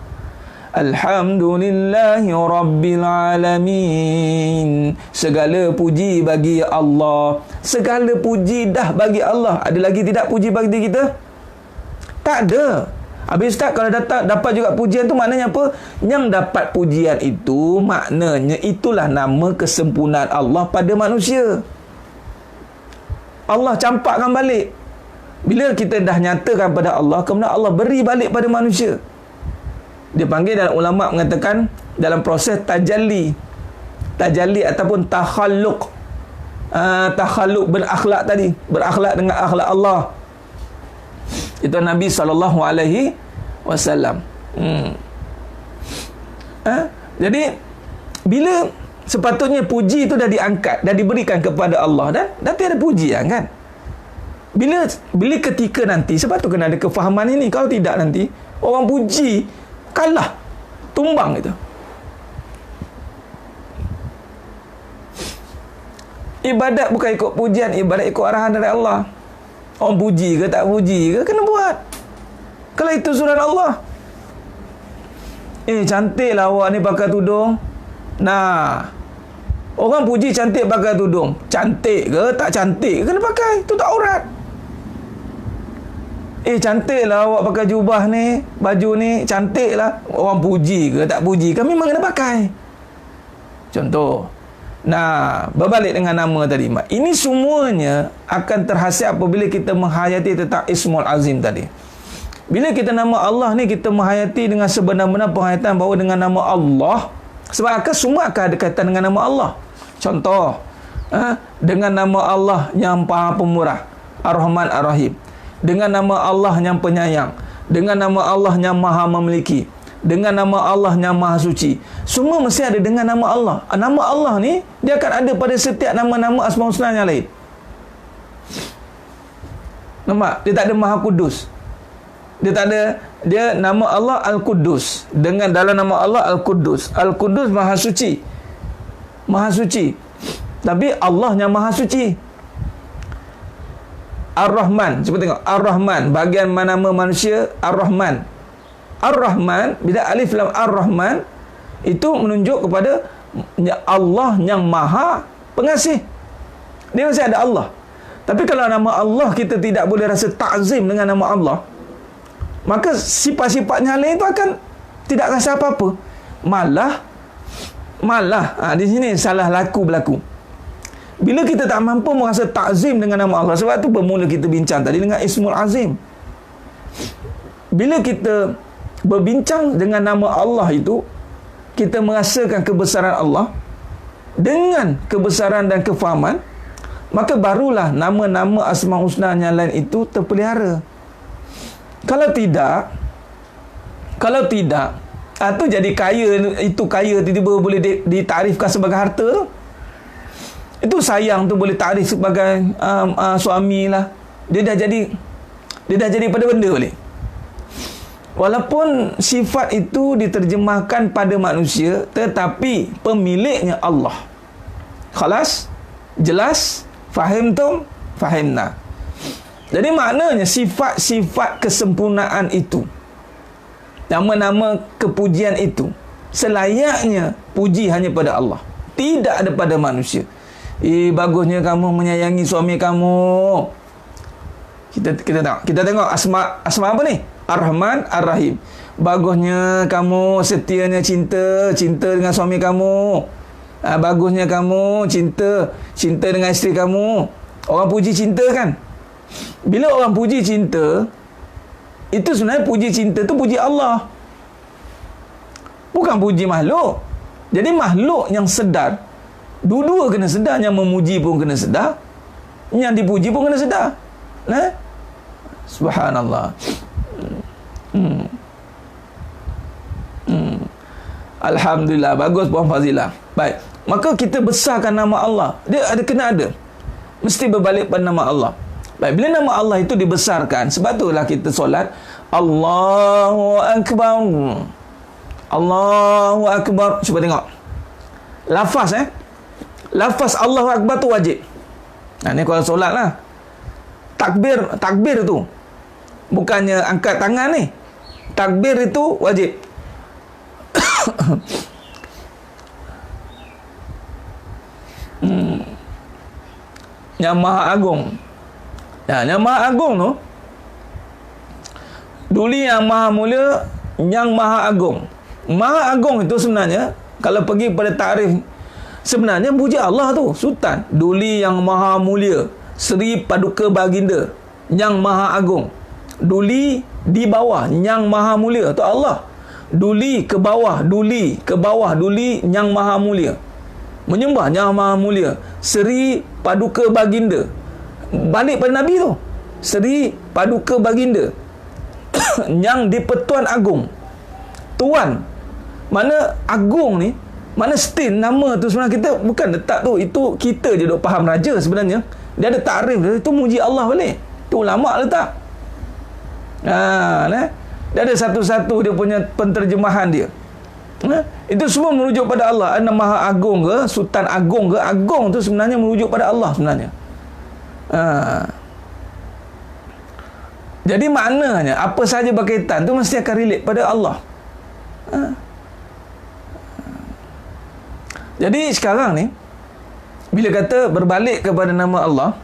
S1: Alhamdulillahi Rabbil Alamin. Segala puji bagi Allah. Segala puji dah bagi Allah. Ada lagi tidak puji bagi kita? Tak ada. Habis Ustaz, kalau dapat juga pujian tu maknanya apa? Yang dapat pujian itu maknanya itulah nama kesempurnaan Allah pada manusia. Allah campakkan balik. Bila kita dah nyatakan pada Allah, kemudian Allah beri balik pada manusia. Dia panggil, dalam ulama mengatakan dalam proses tajalli ataupun takhalluq. Takhalluq berakhlak tadi, berakhlak dengan akhlak Allah. Itu Nabi SAW. Jadi bila sepatutnya puji itu dah diangkat, dah diberikan kepada Allah, dan tiada pujian kan? Bila ketika nanti sepatutnya kena ada kefahaman ini. Kalau tidak nanti orang puji kalah, tumbang itu. Ibadat bukan ikut pujian, ibadat ikut arahan dari Allah. Orang puji ke tak puji ke, kena buat. Kalau itu surat Allah. Cantiklah awak ni pakai tudung. Nah, orang puji cantik pakai tudung. Cantik ke tak cantik ke, kena pakai. Itu tak aurat. Cantiklah awak pakai jubah ni, baju ni, cantiklah. Orang puji ke tak puji ke, memang kena pakai. Contoh. Nah, berbalik dengan nama tadi. Ini semuanya akan terhasil apabila kita menghayati tentang Ismul Azim tadi. Bila kita nama Allah ni, kita menghayati dengan sebenar-benar penghayatan bahawa dengan nama Allah, sebab semua akan ada kaitan dengan nama Allah. Contoh, dengan nama Allah yang Maha Pemurah, Ar-Rahman Ar-Rahim. Dengan nama Allah yang penyayang. Dengan nama Allah yang Maha Memiliki. Dengan nama Allah yang Maha Suci. Semua mesti ada dengan nama Allah. Nama Allah ni, dia akan ada pada setiap nama-nama Asmaul Husna yang lain. Nampak? Dia tak ada Maha Kudus. Dia tak ada. Dia nama Allah Al-Quddus. Dengan dalam nama Allah Al-Quddus. Al-Quddus Maha Suci. Maha Suci. Tapi Allah yang Maha Suci. Ar-Rahman. Cuba tengok. Ar-Rahman. Bahagian nama manusia Ar-Rahman. Ar-Rahman, bila alif lam Ar-Rahman, itu menunjuk kepada Allah yang Maha Pengasih. Dia mesti ada Allah. Tapi kalau nama Allah kita tidak boleh rasa ta'zim dengan nama Allah, maka sifat-sifatnya lain itu akan tidak rasa apa-apa. Malah di sini salah berlaku. Bila kita tak mampu merasa ta'zim dengan nama Allah, sebab itu bermula kita bincang tadi dengan Ismul Azim. Bila kita berbincang dengan nama Allah itu, kita merasakan kebesaran Allah dengan kebesaran dan kefahaman, maka barulah nama-nama Asmaul Husna yang lain itu terpelihara. Kalau tidak, tu jadi kaya, itu kaya tiba-tiba boleh ditarifkan sebagai harta tu. Itu sayang tu boleh takrif sebagai suami lah. Dia dah jadi pada benda boleh. Walaupun sifat itu diterjemahkan pada manusia, tetapi pemiliknya Allah. Khalas? Jelas? Fahimtum? Fahimna. Jadi maknanya sifat-sifat kesempurnaan itu, nama-nama kepujian itu, selayaknya puji hanya pada Allah, tidak ada pada manusia. Bagusnya kamu menyayangi suami kamu. Kita tengok asma apa ni? Ar-Rahman Ar-Rahim. Bagusnya kamu setianya cinta dengan suami kamu. Bagusnya kamu cinta dengan isteri kamu. Orang puji cinta kan? Bila orang puji cinta, itu sebenarnya puji cinta tu puji Allah, bukan puji makhluk. Jadi makhluk yang sedar, dua-dua kena sedar. Yang memuji pun kena sedar, yang dipuji pun kena sedar. Subhanallah. Alhamdulillah. Bagus Puan Fazilah. Baik, maka kita besarkan nama Allah. Dia kena ada, mesti berbalik pada nama Allah. Baik, bila nama Allah itu dibesarkan, sebab itulah kita solat Allahu Akbar. Allahu Akbar. Cuba tengok lafaz lafaz Allahu Akbar tu wajib. Ni kalau solat lah, takbir tu bukannya angkat tangan ni. Takbir itu wajib. Yang Maha Agung. Yang Maha Agung tu, Duli yang Maha Mulia, yang Maha Agung. Maha Agung itu sebenarnya, kalau pergi pada takrif, sebenarnya puji Allah tu, Sultan. Duli yang Maha Mulia, Seri Paduka Baginda, yang Maha Agung. Duli di bawah, yang Maha Mulia, tu Allah. Duli ke bawah, Duli ke bawah, Duli yang Maha Mulia. Menyembah yang Maha Mulia, Seri Paduka Baginda. Balik pada Nabi tu, Seri Paduka Baginda, yang di-Pertuan Agung. Tuan, mana Agung ni, mana still nama tu sebenarnya kita bukan letak tu, itu kita je duk faham raja sebenarnya. Dia ada takrif dia, itu muji Allah balik. Tu ulama letak. Dia ada satu-satu dia punya penterjemahan dia. Itu semua merujuk pada Allah. Ana Maha Agung ke, Sultan Agung ke, Agung tu sebenarnya merujuk pada Allah sebenarnya. Jadi maknanya apa saja berkaitan tu mesti akan relate pada Allah. Jadi sekarang ni, bila kata berbalik kepada nama Allah,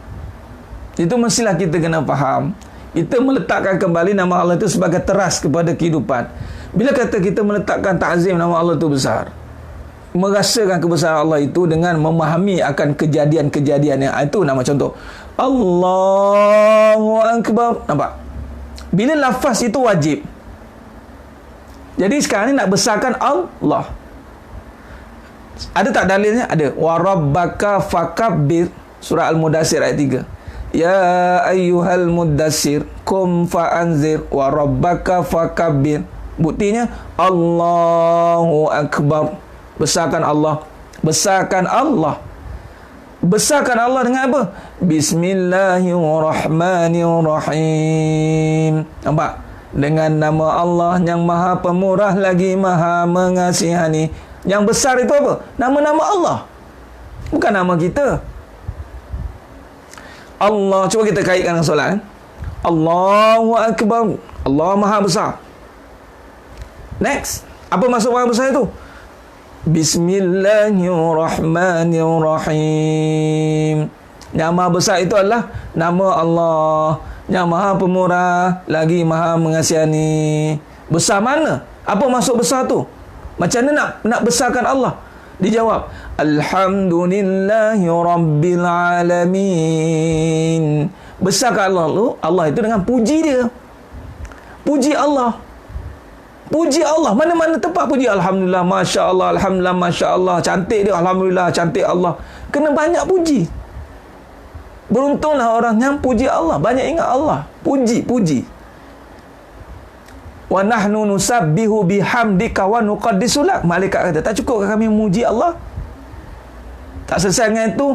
S1: itu mestilah kita kena faham, kita meletakkan kembali nama Allah itu sebagai teras kepada kehidupan. Bila kata kita meletakkan ta'zim nama Allah itu besar, merasakan kebesaran Allah itu dengan memahami akan kejadian-kejadian yang itu, nama contoh Allahu Akbar. Nampak? Bila lafaz itu wajib. Jadi sekarang ni nak besarkan Allah. Ada tak dalilnya? Ada. Wa rabbaka fakabbir, surah Al-Mudassir ayat 3. Ya ayyuhal mudassir kum fa'anzir wa rabbaka fakabbir. Buktinya Allahu Akbar. Besarkan Allah. Besarkan Allah. Besarkan Allah dengan apa? Bismillahirrahmanirrahim. Nampak? Dengan nama Allah yang Maha Pemurah lagi Maha Mengasihani. Yang besar itu apa? Nama-nama Allah, bukan nama kita. Allah, cuba kita kaitkan dengan solat. Allahu Akbar, Allah Maha Besar. Next, apa maksud Maha Besar itu? Bismillahirrahmanirrahim. Yang Maha Besar itu adalah nama Allah yang Maha Pemurah lagi Maha Mengasihani. Besar mana? Apa maksud besar tu? Macam mana nak besarkan Allah? Dijawab, Alhamdulillahi Rabbil Alamin. Besarkan Allah itu dengan puji dia. Puji Allah. Puji Allah. Mana-mana tempat puji. Alhamdulillah, Masya Allah, Alhamdulillah, Masya Allah. Cantik dia, Alhamdulillah, cantik Allah. Kena banyak puji. Beruntunglah orang yang puji Allah. Banyak ingat Allah. Puji, puji. Wa nahnu nusabbihu bihamdika wa nuqaddisu lak. Malaikat kata, tak cukup kami memuji Allah? Tak selesai dengan itu,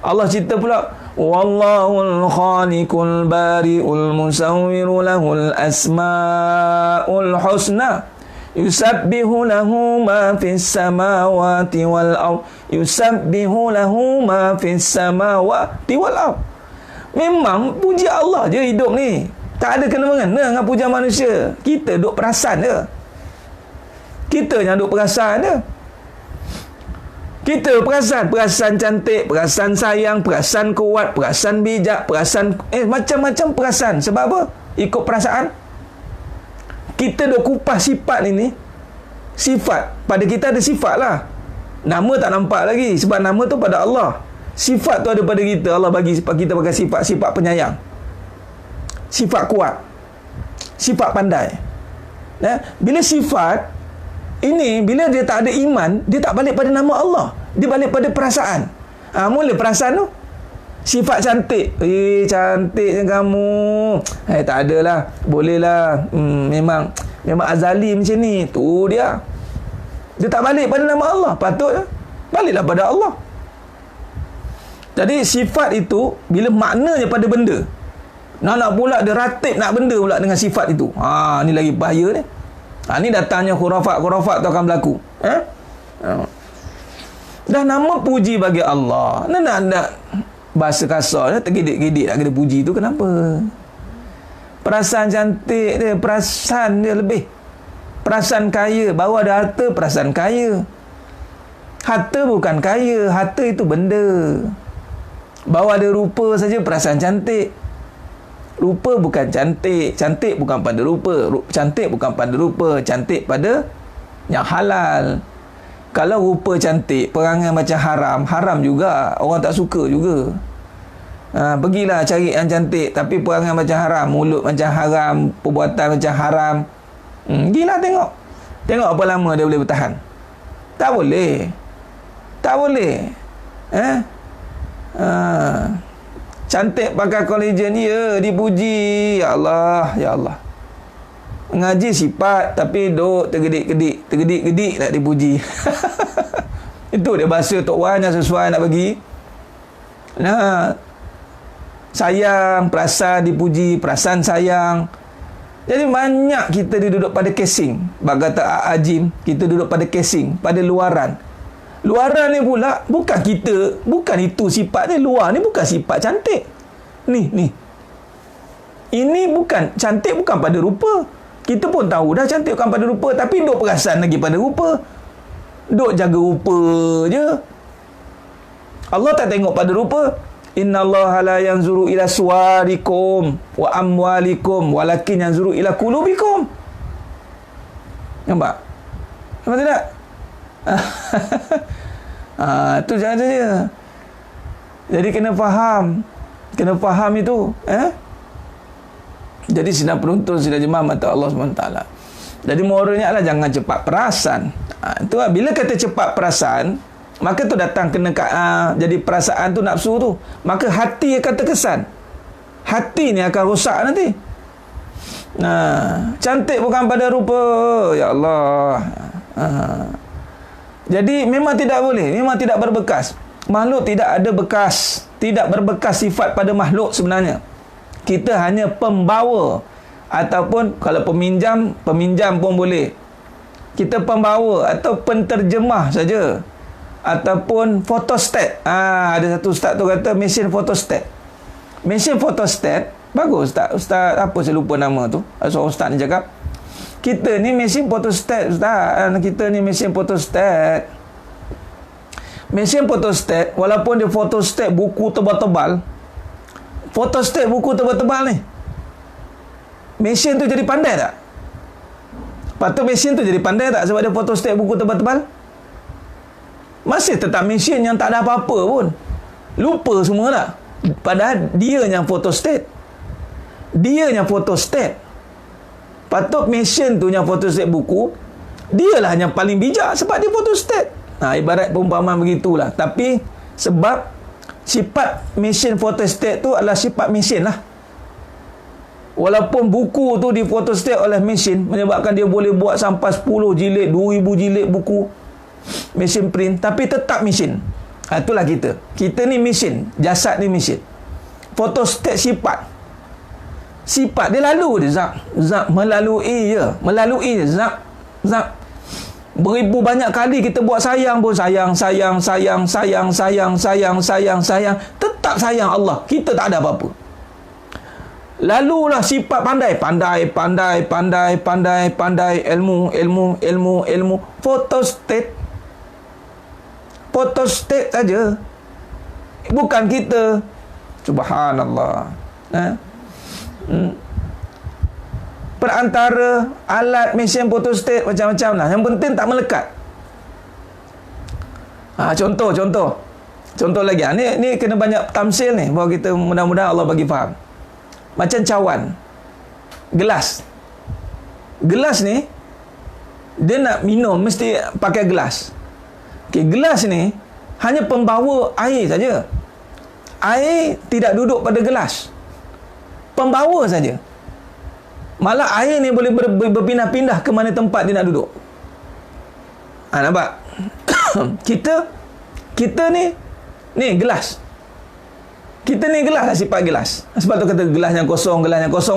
S1: Allah cerita pula, wallahul khaliqul bari'ul musawwiru lahul asma'ul husna yusabbihu lahu ma fis samawati wal ard. Yusabbihu lahu ma fis samawati wal ard. Memang puji Allah je hidup ni. Tak ada kena-mengena dengan pujian manusia. Kita duk perasan je. Kita yang duk perasan je. Kita perasan. Perasan cantik, perasan sayang, perasan kuat, perasan bijak, perasan macam-macam perasan. Sebab apa? Ikut perasaan. Kita duk kupas sifat ini. Sifat. Pada kita ada sifat lah. Nama tak nampak lagi. Sebab nama tu pada Allah. Sifat tu ada pada kita. Allah bagi kita pakai sifat penyayang. Sifat kuat, sifat pandai. Bila sifat ini, bila dia tak ada iman, dia tak balik pada nama Allah, dia balik pada perasaan. Mula perasaan tu, sifat cantik, cantiknya kamu, tak adalah, bolehlah, memang azali macam ni. Tu dia tak balik pada nama Allah. Patutnya baliklah pada Allah. Jadi sifat itu bila maknanya pada benda, nak pula dia ratib nak benda pula dengan sifat itu. Ni lagi bahaya ni. Ni datangnya khurafat tu akan berlaku. Dah nama puji bagi Allah. Nak bahasa kasar, tergidik-gidik nak kena puji tu kenapa? Perasaan cantik dia, perasaan dia lebih. Perasaan kaya, baru ada harta, perasaan kaya. Harta bukan kaya, harta itu benda. Baru ada rupa saja, perasaan cantik. Rupa bukan cantik, cantik bukan pada rupa, cantik bukan pada rupa, cantik pada yang halal. Kalau rupa cantik, perangai macam haram, haram juga, orang tak suka juga. Pergilah cari yang cantik tapi perangai macam haram, mulut macam haram, perbuatan macam haram. Pergilah tengok. Tengok apa lama dia boleh bertahan. Tak boleh. Tak boleh. Cantik pakai collagen, ya, dipuji. Ya Allah, ya Allah. Ngaji sifat tapi duk tergedik-gedik tak dipuji. Itu dia bahasa Tok Wan yang sesuai nak bagi. Sayang, perasan dipuji, perasan sayang. Jadi banyak kita duduk pada casing. Bak kata Ajim, kita duduk pada casing, pada luaran. Luaran ni pula bukan kita, bukan itu sifat ni. Luar ni bukan sifat cantik. Ni. Ini bukan cantik, bukan pada rupa. Kita pun tahu dah cantik bukan pada rupa, tapi duk perasan lagi pada rupa. Duk jaga rupa je. Allah tak tengok pada rupa. Innallaha la yanzuru ila suwarikum wa amwalikum walakin yanzuru ila qulubikum. Nampak? Nampak tak? Tu jangan saja. Jadi kena faham. Kena faham itu. Jadi sidang penonton, sidang jemaah mata Allah SWT. Jadi moralnya adalah jangan cepat perasan. Itu lah. Bila kata cepat perasan, maka tu datang kena jadi perasaan tu, nafsu tu. Maka hati akan terkesan. Hati ni akan rosak nanti. Cantik bukan pada rupa. Ya Allah. Jadi memang tidak boleh. Memang tidak berbekas. Makhluk tidak ada bekas. Tidak berbekas sifat pada makhluk sebenarnya. Kita hanya pembawa. Ataupun kalau peminjam pun boleh. Kita pembawa atau penterjemah saja. Ataupun photostat. Ada satu ustaz tu kata mesin photostat. Mesin photostat bagus tak? Ustaz apa saya lupa nama tu. Seorang ustaz ni cakap, kita ni mesin photostat ustaz. Kita ni mesin photostat. Mesin photostat walaupun dia photostat buku tebal-tebal. Photostat buku tebal-tebal ni, mesin tu jadi pandai tak? Patut mesin tu jadi pandai tak sebab dia photostat buku tebal-tebal? Masih tetap mesin yang tak ada apa-apa pun. Lupa semua tak? Padahal dia yang photostat. Dia yang photostat. Patut mesin tu yang photostat buku, dialah yang paling bijak sebab dia photostat. Ibarat perumpamaan begitulah. Tapi sebab sifat mesin photostat tu adalah sifat mesin lah. Walaupun buku tu di photostat oleh mesin, menyebabkan dia boleh buat sampai 10 jilid, 2000 jilid buku mesin print, tapi tetap mesin. Itulah kita. Kita ni mesin, jasad ni mesin. Photostat sifat. Sifat dia lalu dia zap melalui je zap. Beribu banyak kali kita buat sayang pun sayang. Tetap sayang Allah. Kita tak ada apa-apa. Lalulah sifat pandai. Ilmu. Photostat saja. Bukan kita. Subhanallah. Perantara alat mesin photostat macam-macam lah. Yang penting tak melekat. Contoh lagi. Ni kena banyak tamsil ni, bahawa kita mudah-mudahan Allah bagi faham. Macam cawan, gelas ni dia nak minum mesti pakai gelas. Gelas ni hanya pembawa air saja. Air tidak duduk pada gelas, pembawa saja. Malah air ni boleh berpindah-pindah ke mana tempat dia nak duduk. Nampak? Kita ni gelas. Kita ni gelas lah, sifat gelas. Sebab tu kata gelas yang kosong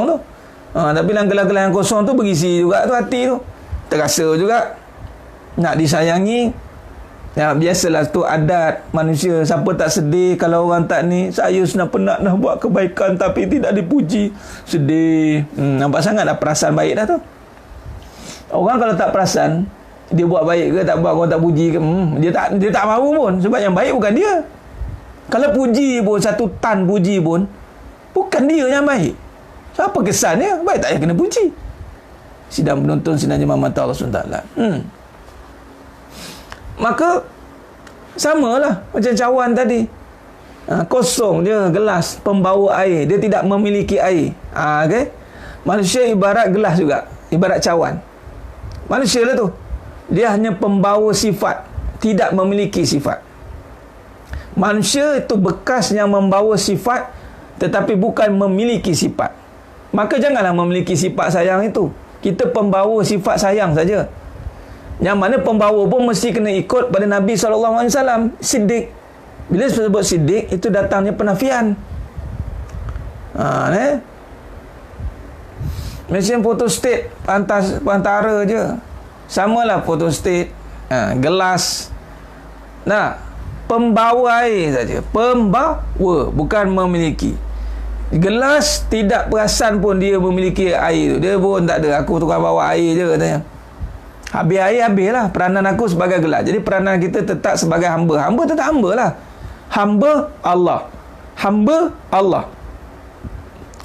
S1: tu. Tapi dalam gelas-gelas yang kosong tu berisi juga tu hati tu. Terasa juga nak disayangi. Ya, biasalah tu adat manusia. Siapa tak sedih kalau orang tak ni, saya senang penat nak buat kebaikan tapi tidak dipuji. Sedih. Nampak sangat dah perasaan baik dah tu. Orang kalau tak perasan dia buat baik ke tak buat, orang tak puji ke, dia tak mahu pun, sebab yang baik bukan dia. Kalau puji pun, 1 tan puji pun, bukan dia yang baik. Siapa kesannya? Baik tak payah kena puji. Sidang penonton, sidang jemaah mata Allah SWT. Maka samalah macam cawan tadi. Kosong je gelas pembawa air, dia tidak memiliki air. Okay? Manusia ibarat gelas juga, ibarat cawan. Manusia lah tu, dia hanya pembawa sifat, tidak memiliki sifat. Manusia itu bekas yang membawa sifat, tetapi bukan memiliki sifat. Maka janganlah memiliki sifat sayang itu. Kita pembawa sifat sayang saja. Yang mana pembawa pun mesti kena ikut pada Nabi SAW. Siddiq. Bila sebut siddiq, itu datangnya penafian. Mesin fotostat pantara je. Samalah fotostat, gelas. Pembawa air saja. Pembawa, bukan memiliki. Gelas tidak perasan pun dia memiliki air tu. Dia pun tak ada. Aku tukar bawa air je katanya. Habis air, habislah peranan aku sebagai gelas. Jadi peranan kita tetap sebagai hamba. Hamba tetap hamba lah. Hamba Allah. Hamba Allah.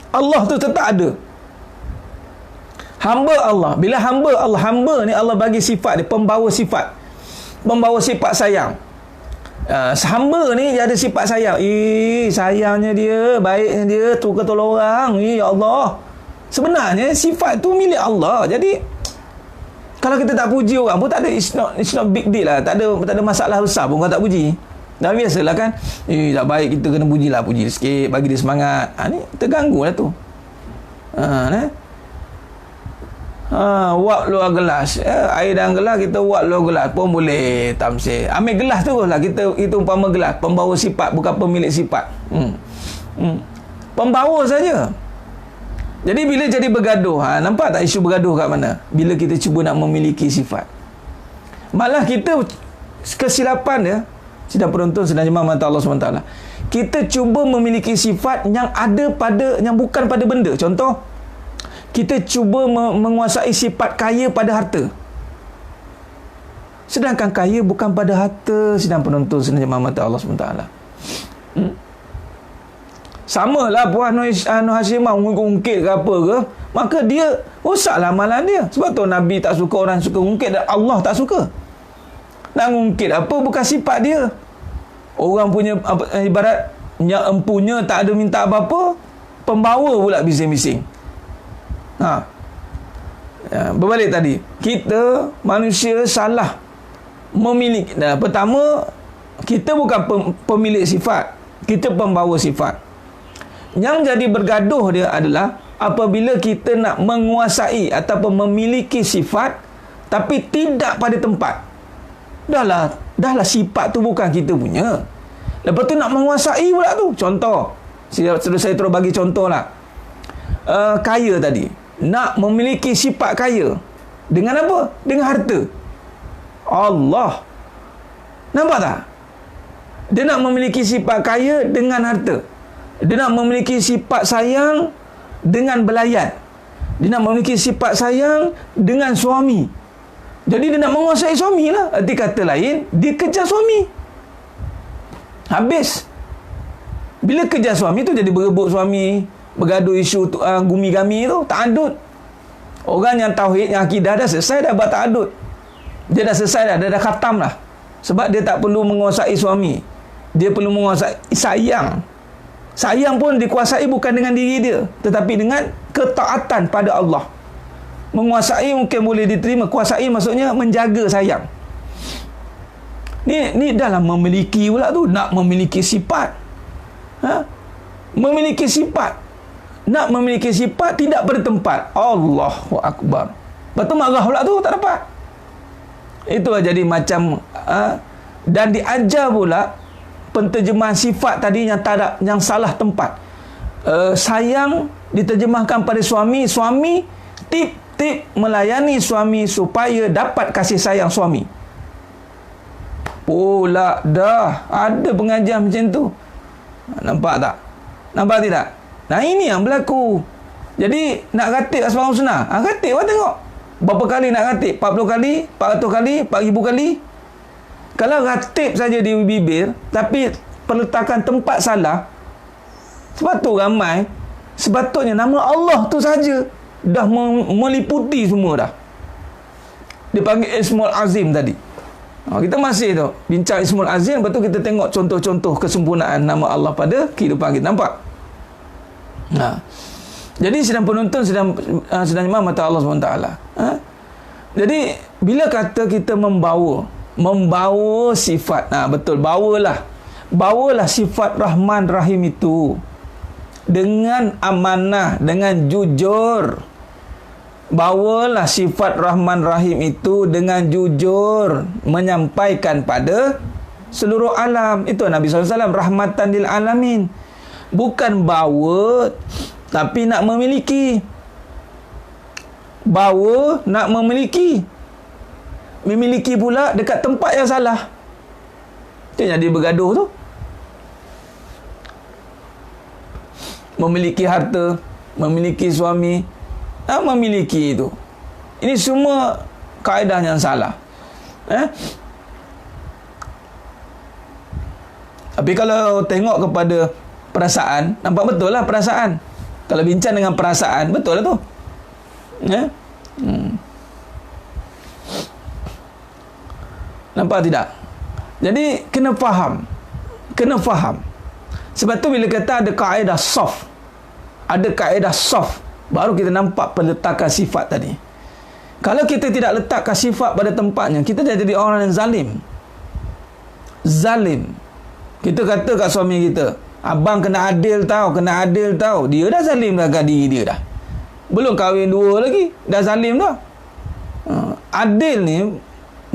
S1: Allah tu tetap ada. Hamba Allah. Bila hamba Allah, hamba ni Allah bagi sifat dia, pembawa sifat. Pembawa sifat sayang. Hamba ni dia ada sifat sayang. Sayangnya dia, baiknya dia, tukar tolong orang. Ya Allah. Sebenarnya sifat tu milik Allah. Jadi kalau kita tak puji orang pun tak ada, it's not big deal lah. Tak ada masalah besar pun kalau tak puji. Dah biasalah kan. Tak baik, kita kena pujilah, puji sikit, bagi dia semangat. Ni terganggu lah tu. Wap luar gelas, air dalam gelas, kita wap luar gelas pun boleh tamsil. Ambil gelas tu lah, kita umpama gelas, pembawa sifat, bukan pemilik sifat. Pembawa saja. Jadi bila jadi bergaduh, nampak tak isu bergaduh kat mana? Bila kita cuba nak memiliki sifat. Malah kita kesilapan dia, sidang penonton, sidang jemaah mata Allah SWT, kita cuba memiliki sifat yang ada pada, yang bukan pada benda. Contoh, kita cuba menguasai sifat kaya pada harta. Sedangkan kaya bukan pada harta, sidang penonton, sidang jemaah mata Allah SWT. Sama lah Puan Nur Hashimah ungkit ke apa ke, maka dia rusaklah amalan dia. Sebab tu Nabi tak suka orang suka ungkit, dan Allah tak suka. Nak ungkit apa, bukan sifat dia. Orang punya ibarat yang empunya tak ada minta apa-apa, pembawa pula bising-bising. Berbalik tadi, kita manusia salah memiliki. Pertama, kita bukan pemilik sifat, kita pembawa sifat. Yang jadi bergaduh dia adalah apabila kita nak menguasai ataupun memiliki sifat tapi tidak pada tempat. Dahlah sifat tu bukan kita punya. Lepas tu nak menguasai pula tu. Contoh, saya terus bagi contoh lah. Kaya tadi, nak memiliki sifat kaya dengan apa? Dengan harta. Allah, nampak tak? Dia nak memiliki sifat kaya dengan harta. Dia nak memiliki sifat sayang dengan belayan. Dia nak memiliki sifat sayang dengan suami. Jadi dia nak menguasai suami lah. Arti kata lain, dia kejar suami. Habis. Bila kejar suami tu jadi berebut suami, bergaduh isu gumi-gami tu, ta'adud. Orang yang tauhid, yang akidah dah selesai dah buat ta'adud. Dia dah selesai dah, dia dah khatam lah. Sebab dia tak perlu menguasai suami. Dia perlu menguasai sayang. Sayang pun dikuasai bukan dengan diri dia, tetapi dengan ketaatan pada Allah. Menguasai mungkin boleh diterima, kuasai maksudnya menjaga sayang. Ni dalam memiliki pula tu, nak memiliki sifat. Memiliki sifat. Nak memiliki sifat tidak pada tempat. Allahu Akbar. Lepas tu marah pula tu, tak dapat. Itulah jadi macam dan diajar pula penterjemahan sifat tadi yang salah tempat. Sayang diterjemahkan pada suami, suami tip melayani suami supaya dapat kasih sayang suami. Pula dah ada pengajian macam tu. Nampak tak? Nampak tidak? Nah, ini yang berlaku. Jadi nak ratik asmaul husna, ratik awak tengok. Berapa kali nak ratib? 40 kali? 400 kali? 4000 kali? Kalau ratib saja di bibir, tapi peletakan tempat salah, sebab tu ramai, sepatutnya nama Allah tu saja dah meliputi semua dah. Dia panggil Ismul Azim tadi. Kita masih tu bincang Ismul Azim, lepas tu kita tengok contoh-contoh kesempurnaan nama Allah pada kehidupan kita. Nampak? Jadi sedang penonton sedang jemaah mata Allah SWT. Jadi bila kata kita membawa sifat, betul, bawalah sifat Rahman Rahim itu dengan amanah, dengan jujur. Bawalah sifat Rahman Rahim itu dengan jujur, menyampaikan pada seluruh alam. Itu Nabi SAW, rahmatan lil alamin. Bukan bawa tapi nak memiliki. Bawa nak memiliki. Memiliki pula dekat tempat yang salah. Itu yang dia bergaduh tu. Memiliki harta, memiliki suami, memiliki itu. Ini semua kaedah yang salah. Tapi kalau tengok kepada perasaan, nampak betul lah perasaan. Kalau bincang dengan perasaan, betul lah tu. Nampak tidak? Jadi kena faham. Sebab tu bila kata ada kaedah soft, baru kita nampak peletakan sifat tadi. Kalau kita tidak letakkan sifat pada tempatnya, kita dah jadi orang yang zalim. Kita kata kat suami kita, abang kena adil tau. Dia dah zalim dah kat diri dia dah. Belum kahwin 2 lagi, dah zalim dah. Adil ni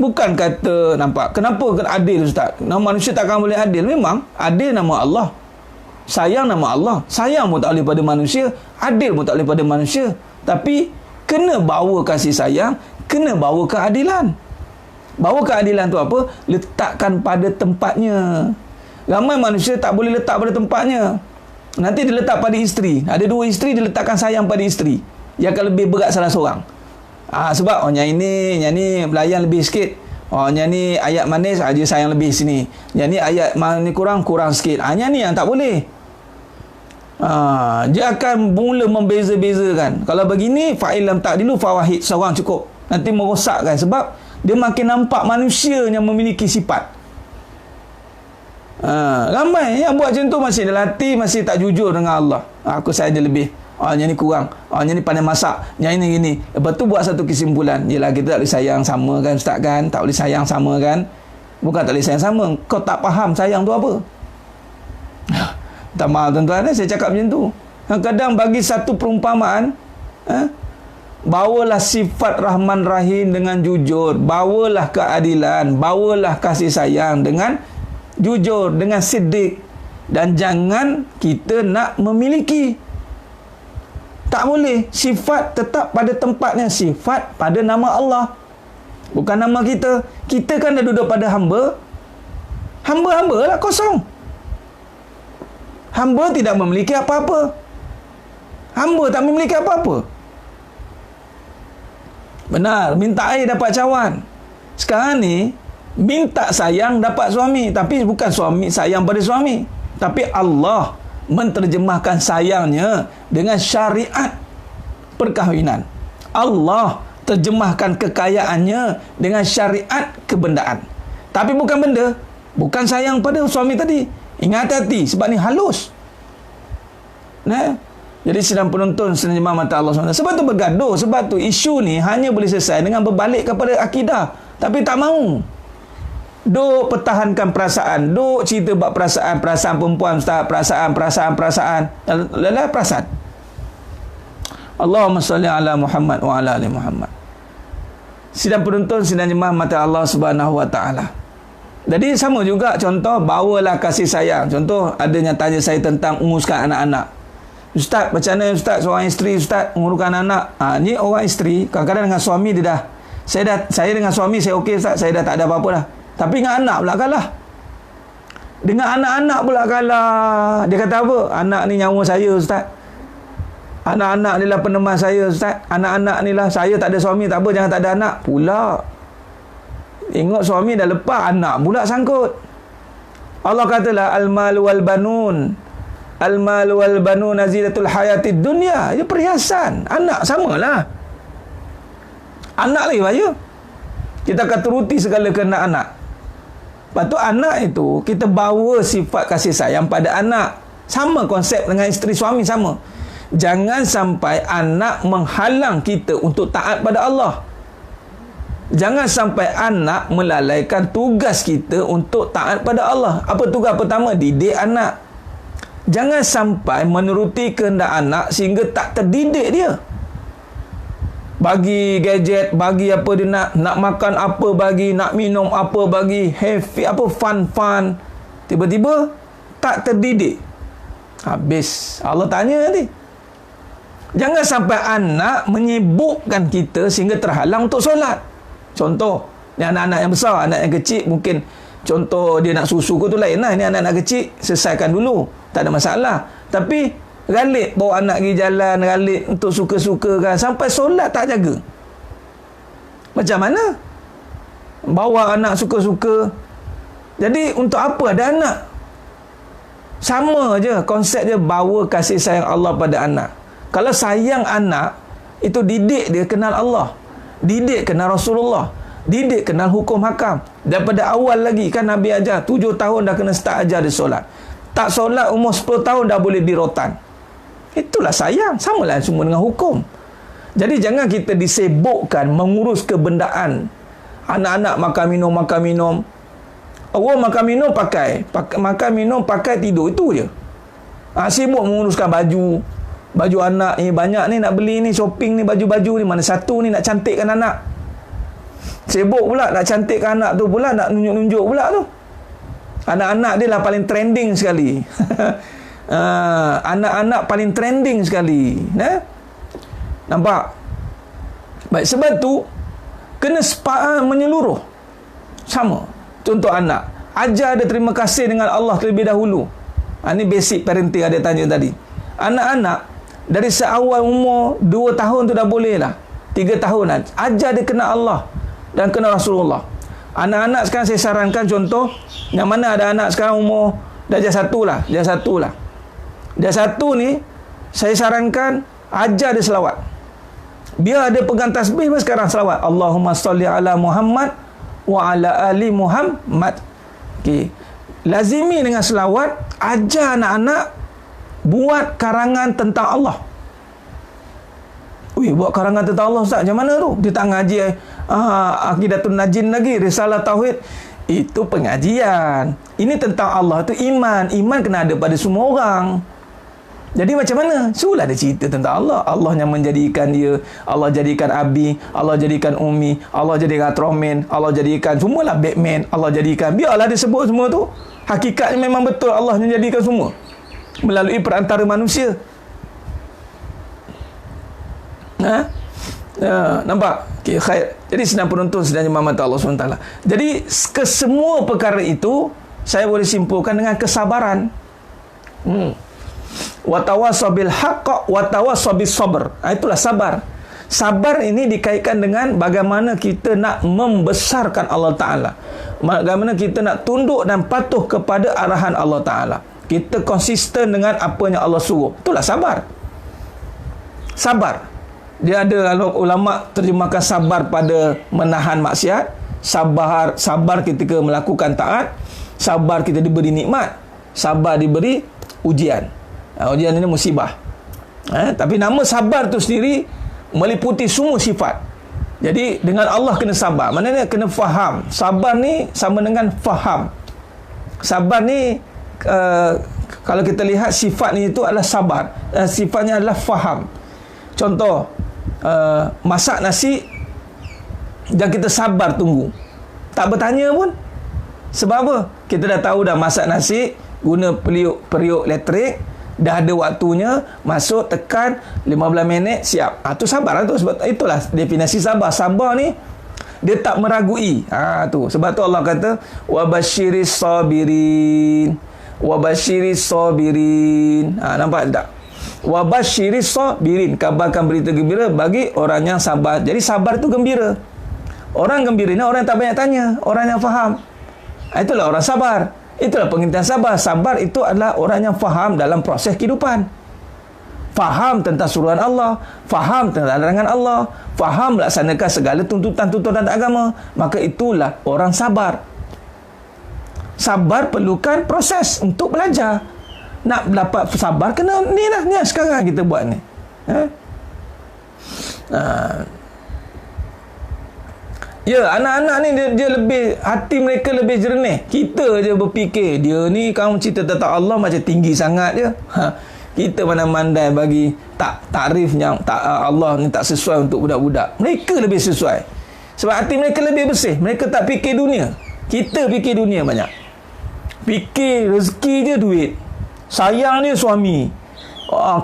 S1: bukan kata, nampak, kenapa kena adil, Ustaz? Manusia takkan boleh adil. Memang adil nama Allah, sayang nama Allah. Sayang pun tak boleh pada manusia, adil pun tak boleh pada manusia. Tapi kena bawa kasih sayang, kena bawa keadilan. Bawa keadilan tu apa? Letakkan pada tempatnya. Ramai manusia tak boleh letak pada tempatnya. Nanti dia letak pada isteri. Ada 2 isteri, dia letakkan sayang pada isteri. Yang akan lebih berat salah seorang. Sebab yang ni belayan lebih sikit. Yang ni ayat manis, dia sayang lebih sini. Yang ni ayat ni kurang sikit. Yang ni yang tak boleh. Dia akan mula membeza-bezakan. Kalau begini, fa'ilam ta'dilu fawahid, seorang cukup. Nanti merosakkan. Sebab dia makin nampak manusia yang memiliki sifat. Ramai yang buat macam tu masih ada hati, masih tak jujur dengan Allah. Aku sayang dia lebih, yang ni kurang, yang ni pandai masak, yang ini gini. Lepas tu buat satu kesimpulan, yelah kita tak boleh sayang sama kan Ustaz kan, tak boleh sayang sama kan. Bukan tak boleh sayang sama, kau tak faham sayang tu apa. Tak maaf tuan-tuan, saya cakap macam tu. Kadang bagi satu perumpamaan, bawalah sifat Rahman Rahim dengan jujur, bawalah keadilan, bawalah kasih sayang dengan jujur, dengan siddiq. Dan jangan kita nak memiliki. Tak boleh. Sifat tetap pada tempatnya. Sifat pada nama Allah, bukan nama kita. Kita kan dah duduk pada hamba. Hamba lah kosong. Hamba tidak memiliki apa-apa. Hamba tak memiliki apa-apa. Benar, minta air dapat cawan. Sekarang ni minta sayang dapat suami, tapi bukan suami sayang pada suami, tapi Allah menterjemahkan sayangnya dengan syariat perkahwinan. Allah terjemahkan kekayaannya dengan syariat kebendaan. Tapi bukan benda, bukan sayang pada suami tadi. Ingat hati, sebab ni halus. Jadi sedang penonton, sedang jemaah mata Allah SWT. Sebab tu bergaduh, sebab tu isu ni hanya boleh selesai dengan berbalik kepada akidah. Tapi tak mahu. Duk pertahankan perasaan, duk cerita bab perasaan perempuan Ustaz, perasaan. Lelah perasaan. Allahumma salli ala Muhammad wa ala ali Muhammad. Sidang penonton, sidang jemaah mata Allah Subhanahu wa taala. Jadi sama juga contoh, bawalah kasih sayang. Contoh ada yang tanya saya tentang uruskan anak-anak. Ustaz, macam mana Ustaz seorang isteri Ustaz menguruskan anak? Ni orang isteri, kadang-kadang dengan suami dia dah, saya dengan suami saya okey Ustaz, saya dah tak ada apa-apa dah. Tapi dengan anak pula kalah. Dengan anak-anak pula kalah. Dia kata apa? Anak ni nyawa saya Ustaz. Anak-anak ni lah peneman saya, Ustaz. Anak-anak ni lah, saya tak ada suami, tak apa, jangan tak ada anak. Pula. Tengok suami dah lepas, anak pula sangkut. Allah katalah, al-mal wal banun. Al-mal wal banun nazilatul hayatid dunya. Itu perhiasan. Anak samalah. Anak lagi bahaya. Kita akan turuti segala kehendak anak. Lepas tu anak itu, kita bawa sifat kasih sayang pada anak. Sama konsep dengan isteri suami, sama. Jangan sampai anak menghalang kita untuk taat pada Allah. Jangan sampai anak melalaikan tugas kita untuk taat pada Allah. Apa tugas pertama? Didik anak. Jangan sampai menuruti kehendak anak sehingga tak terdidik dia. Bagi gadget, bagi apa dia nak makan apa bagi, nak minum apa bagi, happy apa fun. Tiba-tiba tak terdidik. Habis. Allah tanya nanti. Jangan sampai anak menyibukkan kita sehingga terhalang untuk solat. Contoh, ni anak-anak yang besar, anak yang kecil mungkin contoh dia nak susu ke tu lain lah. Ni anak-anak kecil, selesaikan dulu. Tak ada masalah. Tapi galik bawa anak pergi jalan, galik untuk suka-suka kan. Sampai solat tak jaga. Macam mana? Bawa anak suka-suka. Jadi untuk apa ada anak? Sama je konsep dia, bawa kasih sayang Allah pada anak. Kalau sayang anak, itu didik dia kenal Allah, didik kenal Rasulullah, didik kenal hukum hakam. Daripada awal lagi kan Nabi ajar 7 tahun dah kena start ajar dia solat. Tak solat umur 10 tahun dah boleh di rotan. Itulah sayang. Samalah semua dengan hukum. Jadi jangan kita disibukkan mengurus kebendaan. Anak-anak makan minum. Orang makan minum makan minum pakai tidur, itu je. Sibuk menguruskan baju anak ni, banyak ni nak beli ni, shopping ni, baju-baju ni, mana satu ni nak cantikkan anak. Sibuk pula nak cantikkan anak tu pula, nak nunjuk-nunjuk pula tu. Anak-anak dia lah paling trending sekali. Anak-anak paling trending sekali. Nampak? Baik, sebab tu kena menyeluruh. Sama. Contoh anak, ajar dia terima kasih dengan Allah terlebih dahulu. Ini basic parenting ada tanya tadi. Anak-anak dari seawal umur 2 tahun tu dah boleh lah, 3 tahunan, ajar dia kenal Allah dan kenal Rasulullah. Anak-anak sekarang saya sarankan, contoh yang mana ada anak sekarang umur darjah 1 lah, darjah 1 ni saya sarankan ajar dia selawat. Biar ada pegang tasbih pun sekarang selawat, Allahumma salli ala Muhammad wa ala ali Muhammad. Okey, lazimi dengan selawat. Ajar anak-anak buat karangan tentang Allah. Buat karangan tentang Allah, Ustaz, macam mana tu? Dia tak ngaji Aqidatun Najin lagi, Risalah Tauhid. Itu pengajian. Ini tentang Allah tu iman. Iman kena ada pada semua orang. Jadi macam mana? Suruhlah dia cerita tentang Allah. Allah yang menjadikan dia, Allah jadikan Abi, Allah jadikan Umi, Allah jadikan Atromen, Allah jadikan semualah Batman, Allah jadikan. Biarlah dia sebut semua tu. Hakikatnya memang betul Allah yang jadikan semua melalui perantara manusia. Nampak? Okay, khair. Jadi sedang penonton, sedang jemaah mata Allah SWT. Jadi kesemua perkara itu saya boleh simpulkan dengan kesabaran. Watawassaw bil haqq watawassaw bis sabr. Itulah sabar. Sabar ini dikaitkan dengan bagaimana kita nak membesarkan Allah Ta'ala, bagaimana kita nak tunduk dan patuh kepada arahan Allah Ta'ala. Kita konsisten dengan apa yang Allah suruh. Itulah sabar. Sabar. Dia ada ulama terjemahkan sabar pada menahan maksiat, sabar ketika melakukan taat, sabar kita diberi nikmat, sabar diberi ujian. Ujian ini musibah. Tapi nama sabar tu sendiri meliputi semua sifat. Jadi dengan Allah kena sabar. Maknanya kena faham. Sabar ni sama dengan faham. Sabar ni kalau kita lihat sifat ni itu adalah sabar. Sifatnya adalah faham. Contoh, masak nasi dan kita sabar tunggu. Tak bertanya pun. Sebab apa? Kita dah tahu dah masak nasi guna periuk elektrik. Dah ada waktunya, masuk, tekan 15 minit, siap. Tu sabar lah tu. Sebab itulah definisi sabar. Sabar ni dia tak meragui. Tu. Sebab tu Allah kata wabasyiris sabirin. Wabasyiris sabirin. Nampak tak? Wa basyiris sabirin, kabarkan berita gembira bagi orang yang sabar. Jadi sabar itu gembira. Orang gembira ni orang yang tak banyak tanya, orang yang faham. Itulah orang sabar. Itulah pengertian sabar. Sabar itu adalah orang yang faham dalam proses kehidupan. Faham tentang suruhan Allah, faham tentang larangan Allah, faham melaksanakan segala tuntutan-tuntutan agama. Maka itulah orang sabar. Sabar perlukan proses untuk belajar. Nak dapat sabar kena ni lah, ni sekarang kita buat ni. Ya, anak-anak ni dia lebih, hati mereka lebih jernih. Kita je berfikir dia ni kamu cerita tentang Allah macam tinggi sangat je. Kita pandai-pandai bagi takrif yang Allah ni tak sesuai untuk budak-budak. Mereka lebih sesuai. Sebab hati mereka lebih bersih. Mereka tak fikir dunia. Kita fikir dunia banyak. Fikir rezeki je duit. Sayang dia suami.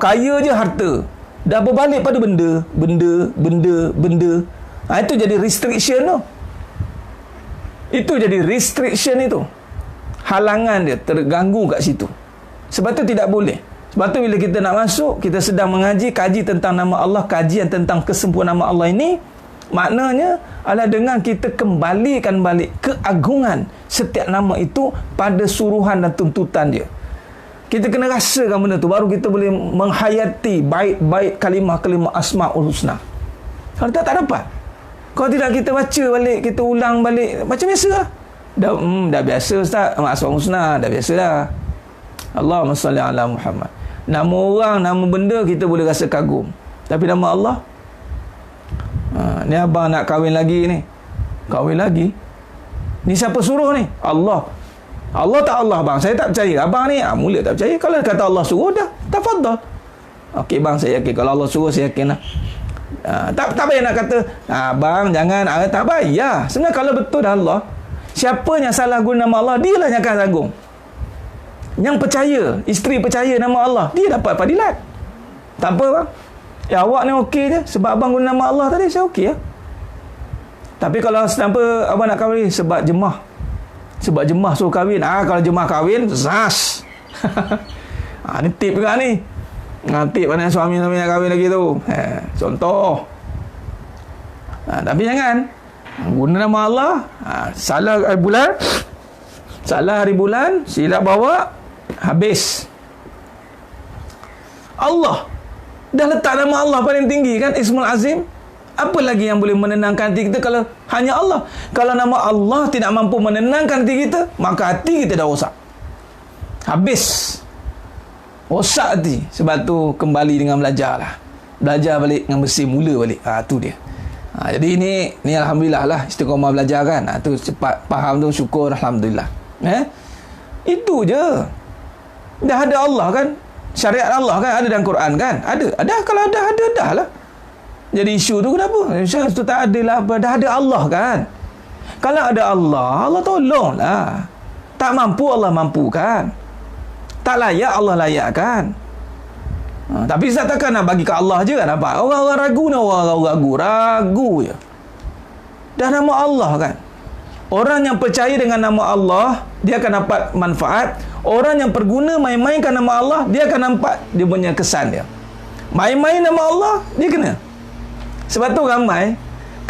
S1: Kaya je harta. Dah berbalik pada benda. Itu jadi restriction tu. Itu jadi restriction itu. Halangan dia terganggu kat situ. Sebab tu tidak boleh. Sebab tu bila kita nak masuk, kita sedang mengaji, kaji tentang nama Allah, kajian tentang kesempurnaan nama Allah ini, maknanya adalah dengan kita kembalikan balik keagungan setiap nama itu pada suruhan dan tuntutan dia. Kita kena rasakan benda tu, baru kita boleh menghayati baik-baik kalimah-kalimah Asmaul Husna. Kalau tak dapat. Kalau tidak, kita baca balik, kita ulang balik macam biasa lah. Dah biasa Ustaz, Asmaul Husna dah biasa dah. Allahumma salli ala Muhammad. Nama orang, nama benda kita boleh rasa kagum. Tapi nama Allah, ni abang nak kahwin lagi ni. Kahwin lagi? Ni siapa suruh ni? Allah. Allah tak Allah bang, saya tak percaya. Abang ni mula tak percaya. Kalau kata Allah suruh, dah tafadhal. Okey bang, saya yakin. Kalau Allah suruh, saya yakin lah. Tak payah nak kata bang jangan, tak payah. Sebenarnya kalau betul dah Allah, siapa yang salah guna nama Allah, dia lah yang akan tanggung. Yang percaya, isteri percaya nama Allah, dia dapat fadilat. Tak apa bang, awak ni okey je, sebab abang guna nama Allah tadi, saya okey ya. Tapi kalau kenapa abang nak kahwin? Sebab jemaah. Sebab jemaah suruh kahwin. Kalau jemaah kahwin, zas. Ni tip juga ni. Tip mana suami nak kahwin lagi tu. Contoh. Tapi jangan guna nama Allah. Salah hari bulan, silap bawa, habis. Allah dah letak nama Allah paling tinggi kan, Ismul Azim. Apa lagi yang boleh menenangkan hati kita kalau hanya Allah? Kalau nama Allah tidak mampu menenangkan hati kita, maka hati kita dah rosak. Habis. Rosak hati. Sebab tu kembali dengan belajar lah. Belajar balik dengan bersih mula balik. Tu dia. Jadi ni alhamdulillah lah, istiqamah belajar kan. Tu cepat faham tu, syukur alhamdulillah. Itu je. Dah ada Allah kan. Syariat Allah kan ada dalam Quran kan. Ada. Kalau ada dah lah. Jadi isu tu kenapa? Isu tu tak ada lah. Dah ada Allah kan. Kalau ada Allah, Allah tolong lah. Tak mampu, Allah mampukan. Tak layak, Allah layakkan. Tapi saya takkan nak bagi ke Allah je kan. Nampak? Orang-orang ragu ni, orang ragu je. Dah nama Allah kan. Orang yang percaya dengan nama Allah, dia akan dapat manfaat. Orang yang perguna main-mainkan nama Allah, dia akan nampak dia punya kesan dia. Main-main nama Allah, dia kena. Sebab tu ramai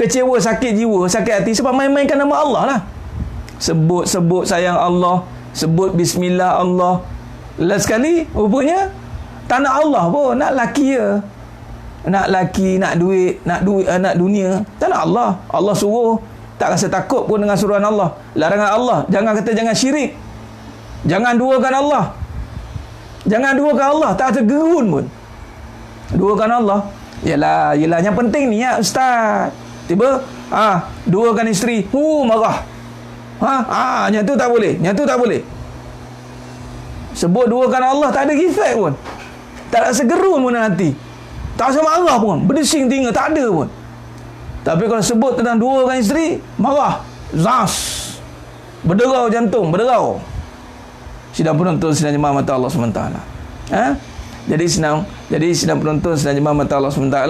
S1: kecewa, sakit jiwa, sakit hati sebab main-mainkan nama Allah lah. Sebut sayang Allah, sebut bismillah Allah. Last sekali rupanya tak nak Allah pun, nak laki je. Nak laki, nak duit, nak dunia. Tak nak Allah. Allah suruh, tak rasa takut pun dengan suruhan Allah. Larangan Allah, jangan kata jangan syirik. Jangan duakan Allah. Jangan duakan Allah, tak rasa gerun pun. Duakan Allah. Yelah, yang penting niat ustaz. Tiba duakan isteri, marah. Yang tu tak boleh. Sebut duakan Allah, tak ada efek pun. Tak rasa gerun pun hati. Tak rasa marah pun, berdesing telinga, tak ada pun. Tapi kalau sebut tentang duakan isteri, marah, zas, berderau jantung, berderau. Sidang penonton, sidang jemaah mata Allah SWT. Jadi sidang penonton, sidang jemaah mata Allah SWT,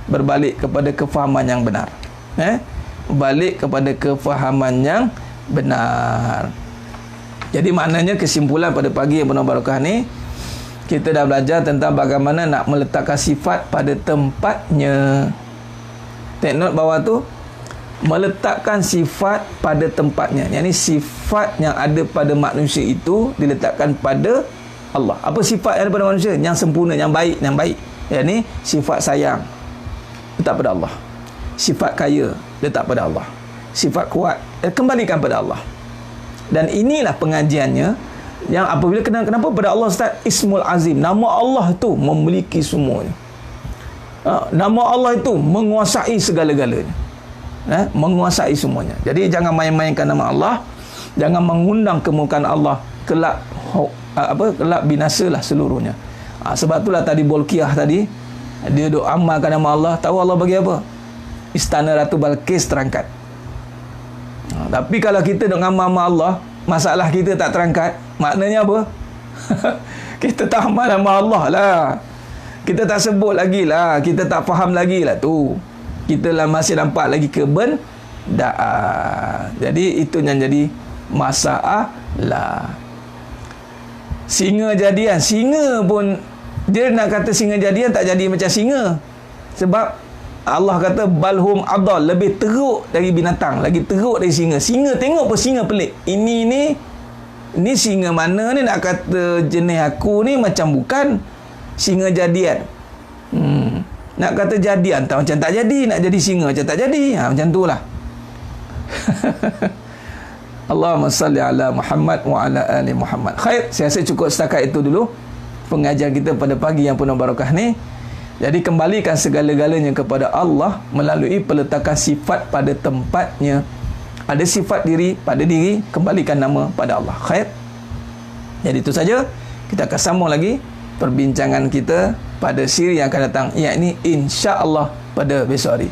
S1: berbalik kepada kefahaman yang benar. Balik kepada kefahaman yang benar. Jadi maknanya kesimpulan pada pagi yang penuh barakah ni, kita dah belajar tentang bagaimana nak meletakkan sifat pada tempatnya. Take note bawah tu, meletakkan sifat pada tempatnya. Yang ni sifat yang ada pada manusia itu diletakkan pada Allah. Apa sifat yang ada pada manusia? Yang sempurna, yang baik, yang baik. Yang ni sifat sayang, letak pada Allah. Sifat kaya, letak pada Allah. Sifat kuat, kembalikan pada Allah. Dan inilah pengajiannya, yang apabila kenapa pada Allah Ustaz? Ismul Azim, nama Allah itu memiliki semuanya. Nama Allah itu menguasai segala-galanya, menguasai semuanya. Jadi jangan main-mainkan nama Allah, jangan mengundang kemurkaan Allah, kelak kelak binasalah seluruhnya. Sebab itulah tadi Bolkiah tadi, dia duk amalkan nama Allah. Tahu Allah bagi apa? Istana Ratu Balqis terangkat. Tapi kalau kita duk amal nama Allah, masalah kita tak terangkat, maknanya apa? Kita tak amal nama Allah lah, kita tak sebut lagi lah, kita tak faham lagi lah tu, kita lah masih nampak lagi kebendaan. Jadi itu yang jadi masalah. Singa jadian, singa pun dia nak kata singa jadian tak jadi macam singa. Sebab Allah kata balhum adal, lebih teruk dari binatang, lagi teruk dari singa. Singa tengok pun singa pelik. Ini singa mana ni, nak kata jenis aku ni macam bukan singa jadian. Nak kata jadian tak, macam tak jadi, nak jadi singa macam tak jadi. Macam tu lah. Allahumma salli ala Muhammad wa ala ali Muhammad. Khair, saya rasa cukup setakat itu dulu pengajian kita pada pagi yang penuh barakah ni. Jadi kembalikan segala-galanya kepada Allah melalui peletakan sifat pada tempatnya. Ada sifat diri pada diri, kembalikan nama pada Allah. Khair. Jadi itu saja. Kita akan sambung lagi perbincangan kita pada siri yang akan datang, iaitu insya-Allah pada besok hari.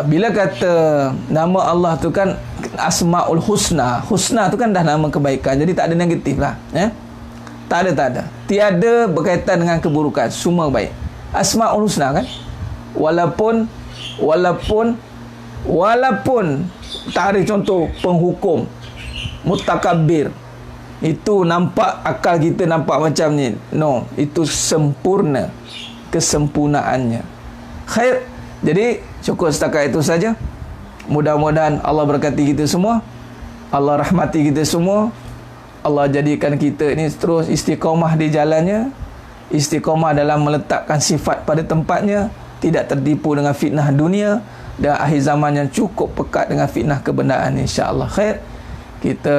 S1: Bila kata nama Allah tu kan Asmaul Husna, Husna tu kan dah nama kebaikan, jadi tak ada negatif lah, tak ada. Tiada berkaitan dengan keburukan, semua baik. Asmaul Husna kan, walaupun tarik contoh penghukum mutakabbir, itu nampak akal kita nampak macam ni, no, itu sempurna kesempurnaannya. Khair. Jadi cukup setakat itu saja. Mudah-mudahan Allah berkati kita semua, Allah rahmati kita semua, Allah jadikan kita ini terus istiqamah di jalannya, istiqamah dalam meletakkan sifat pada tempatnya, tidak tertipu dengan fitnah dunia, dan akhir zaman yang cukup pekat dengan fitnah kebendaan, insya-Allah. Khair. Kita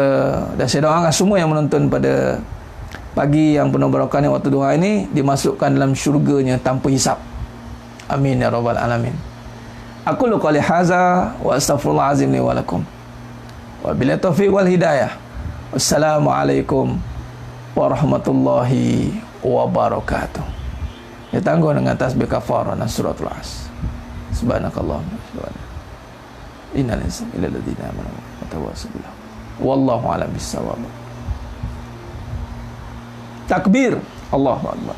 S1: dah saya doakan semua yang menonton pada pagi yang penuh barakah ni, waktu duha ini, dimasukkan dalam syurganya tanpa hisap. Amin ya rabbal alamin. Aku qali hadza wa astaghfirullah azim li wa lakum. Wa billahi taufiq wal hidayah. Wassalamualaikum warahmatullahi wabarakatuh. Ya, tangguh dengan tasbih kafarah dan suratul as. Subhanakallahumma wa bihamdika. Innal insana illa alladziina amanu wa tawassaw bil haqq. Wallahu a'lam bis-shawab. Takbir. Allahu akbar.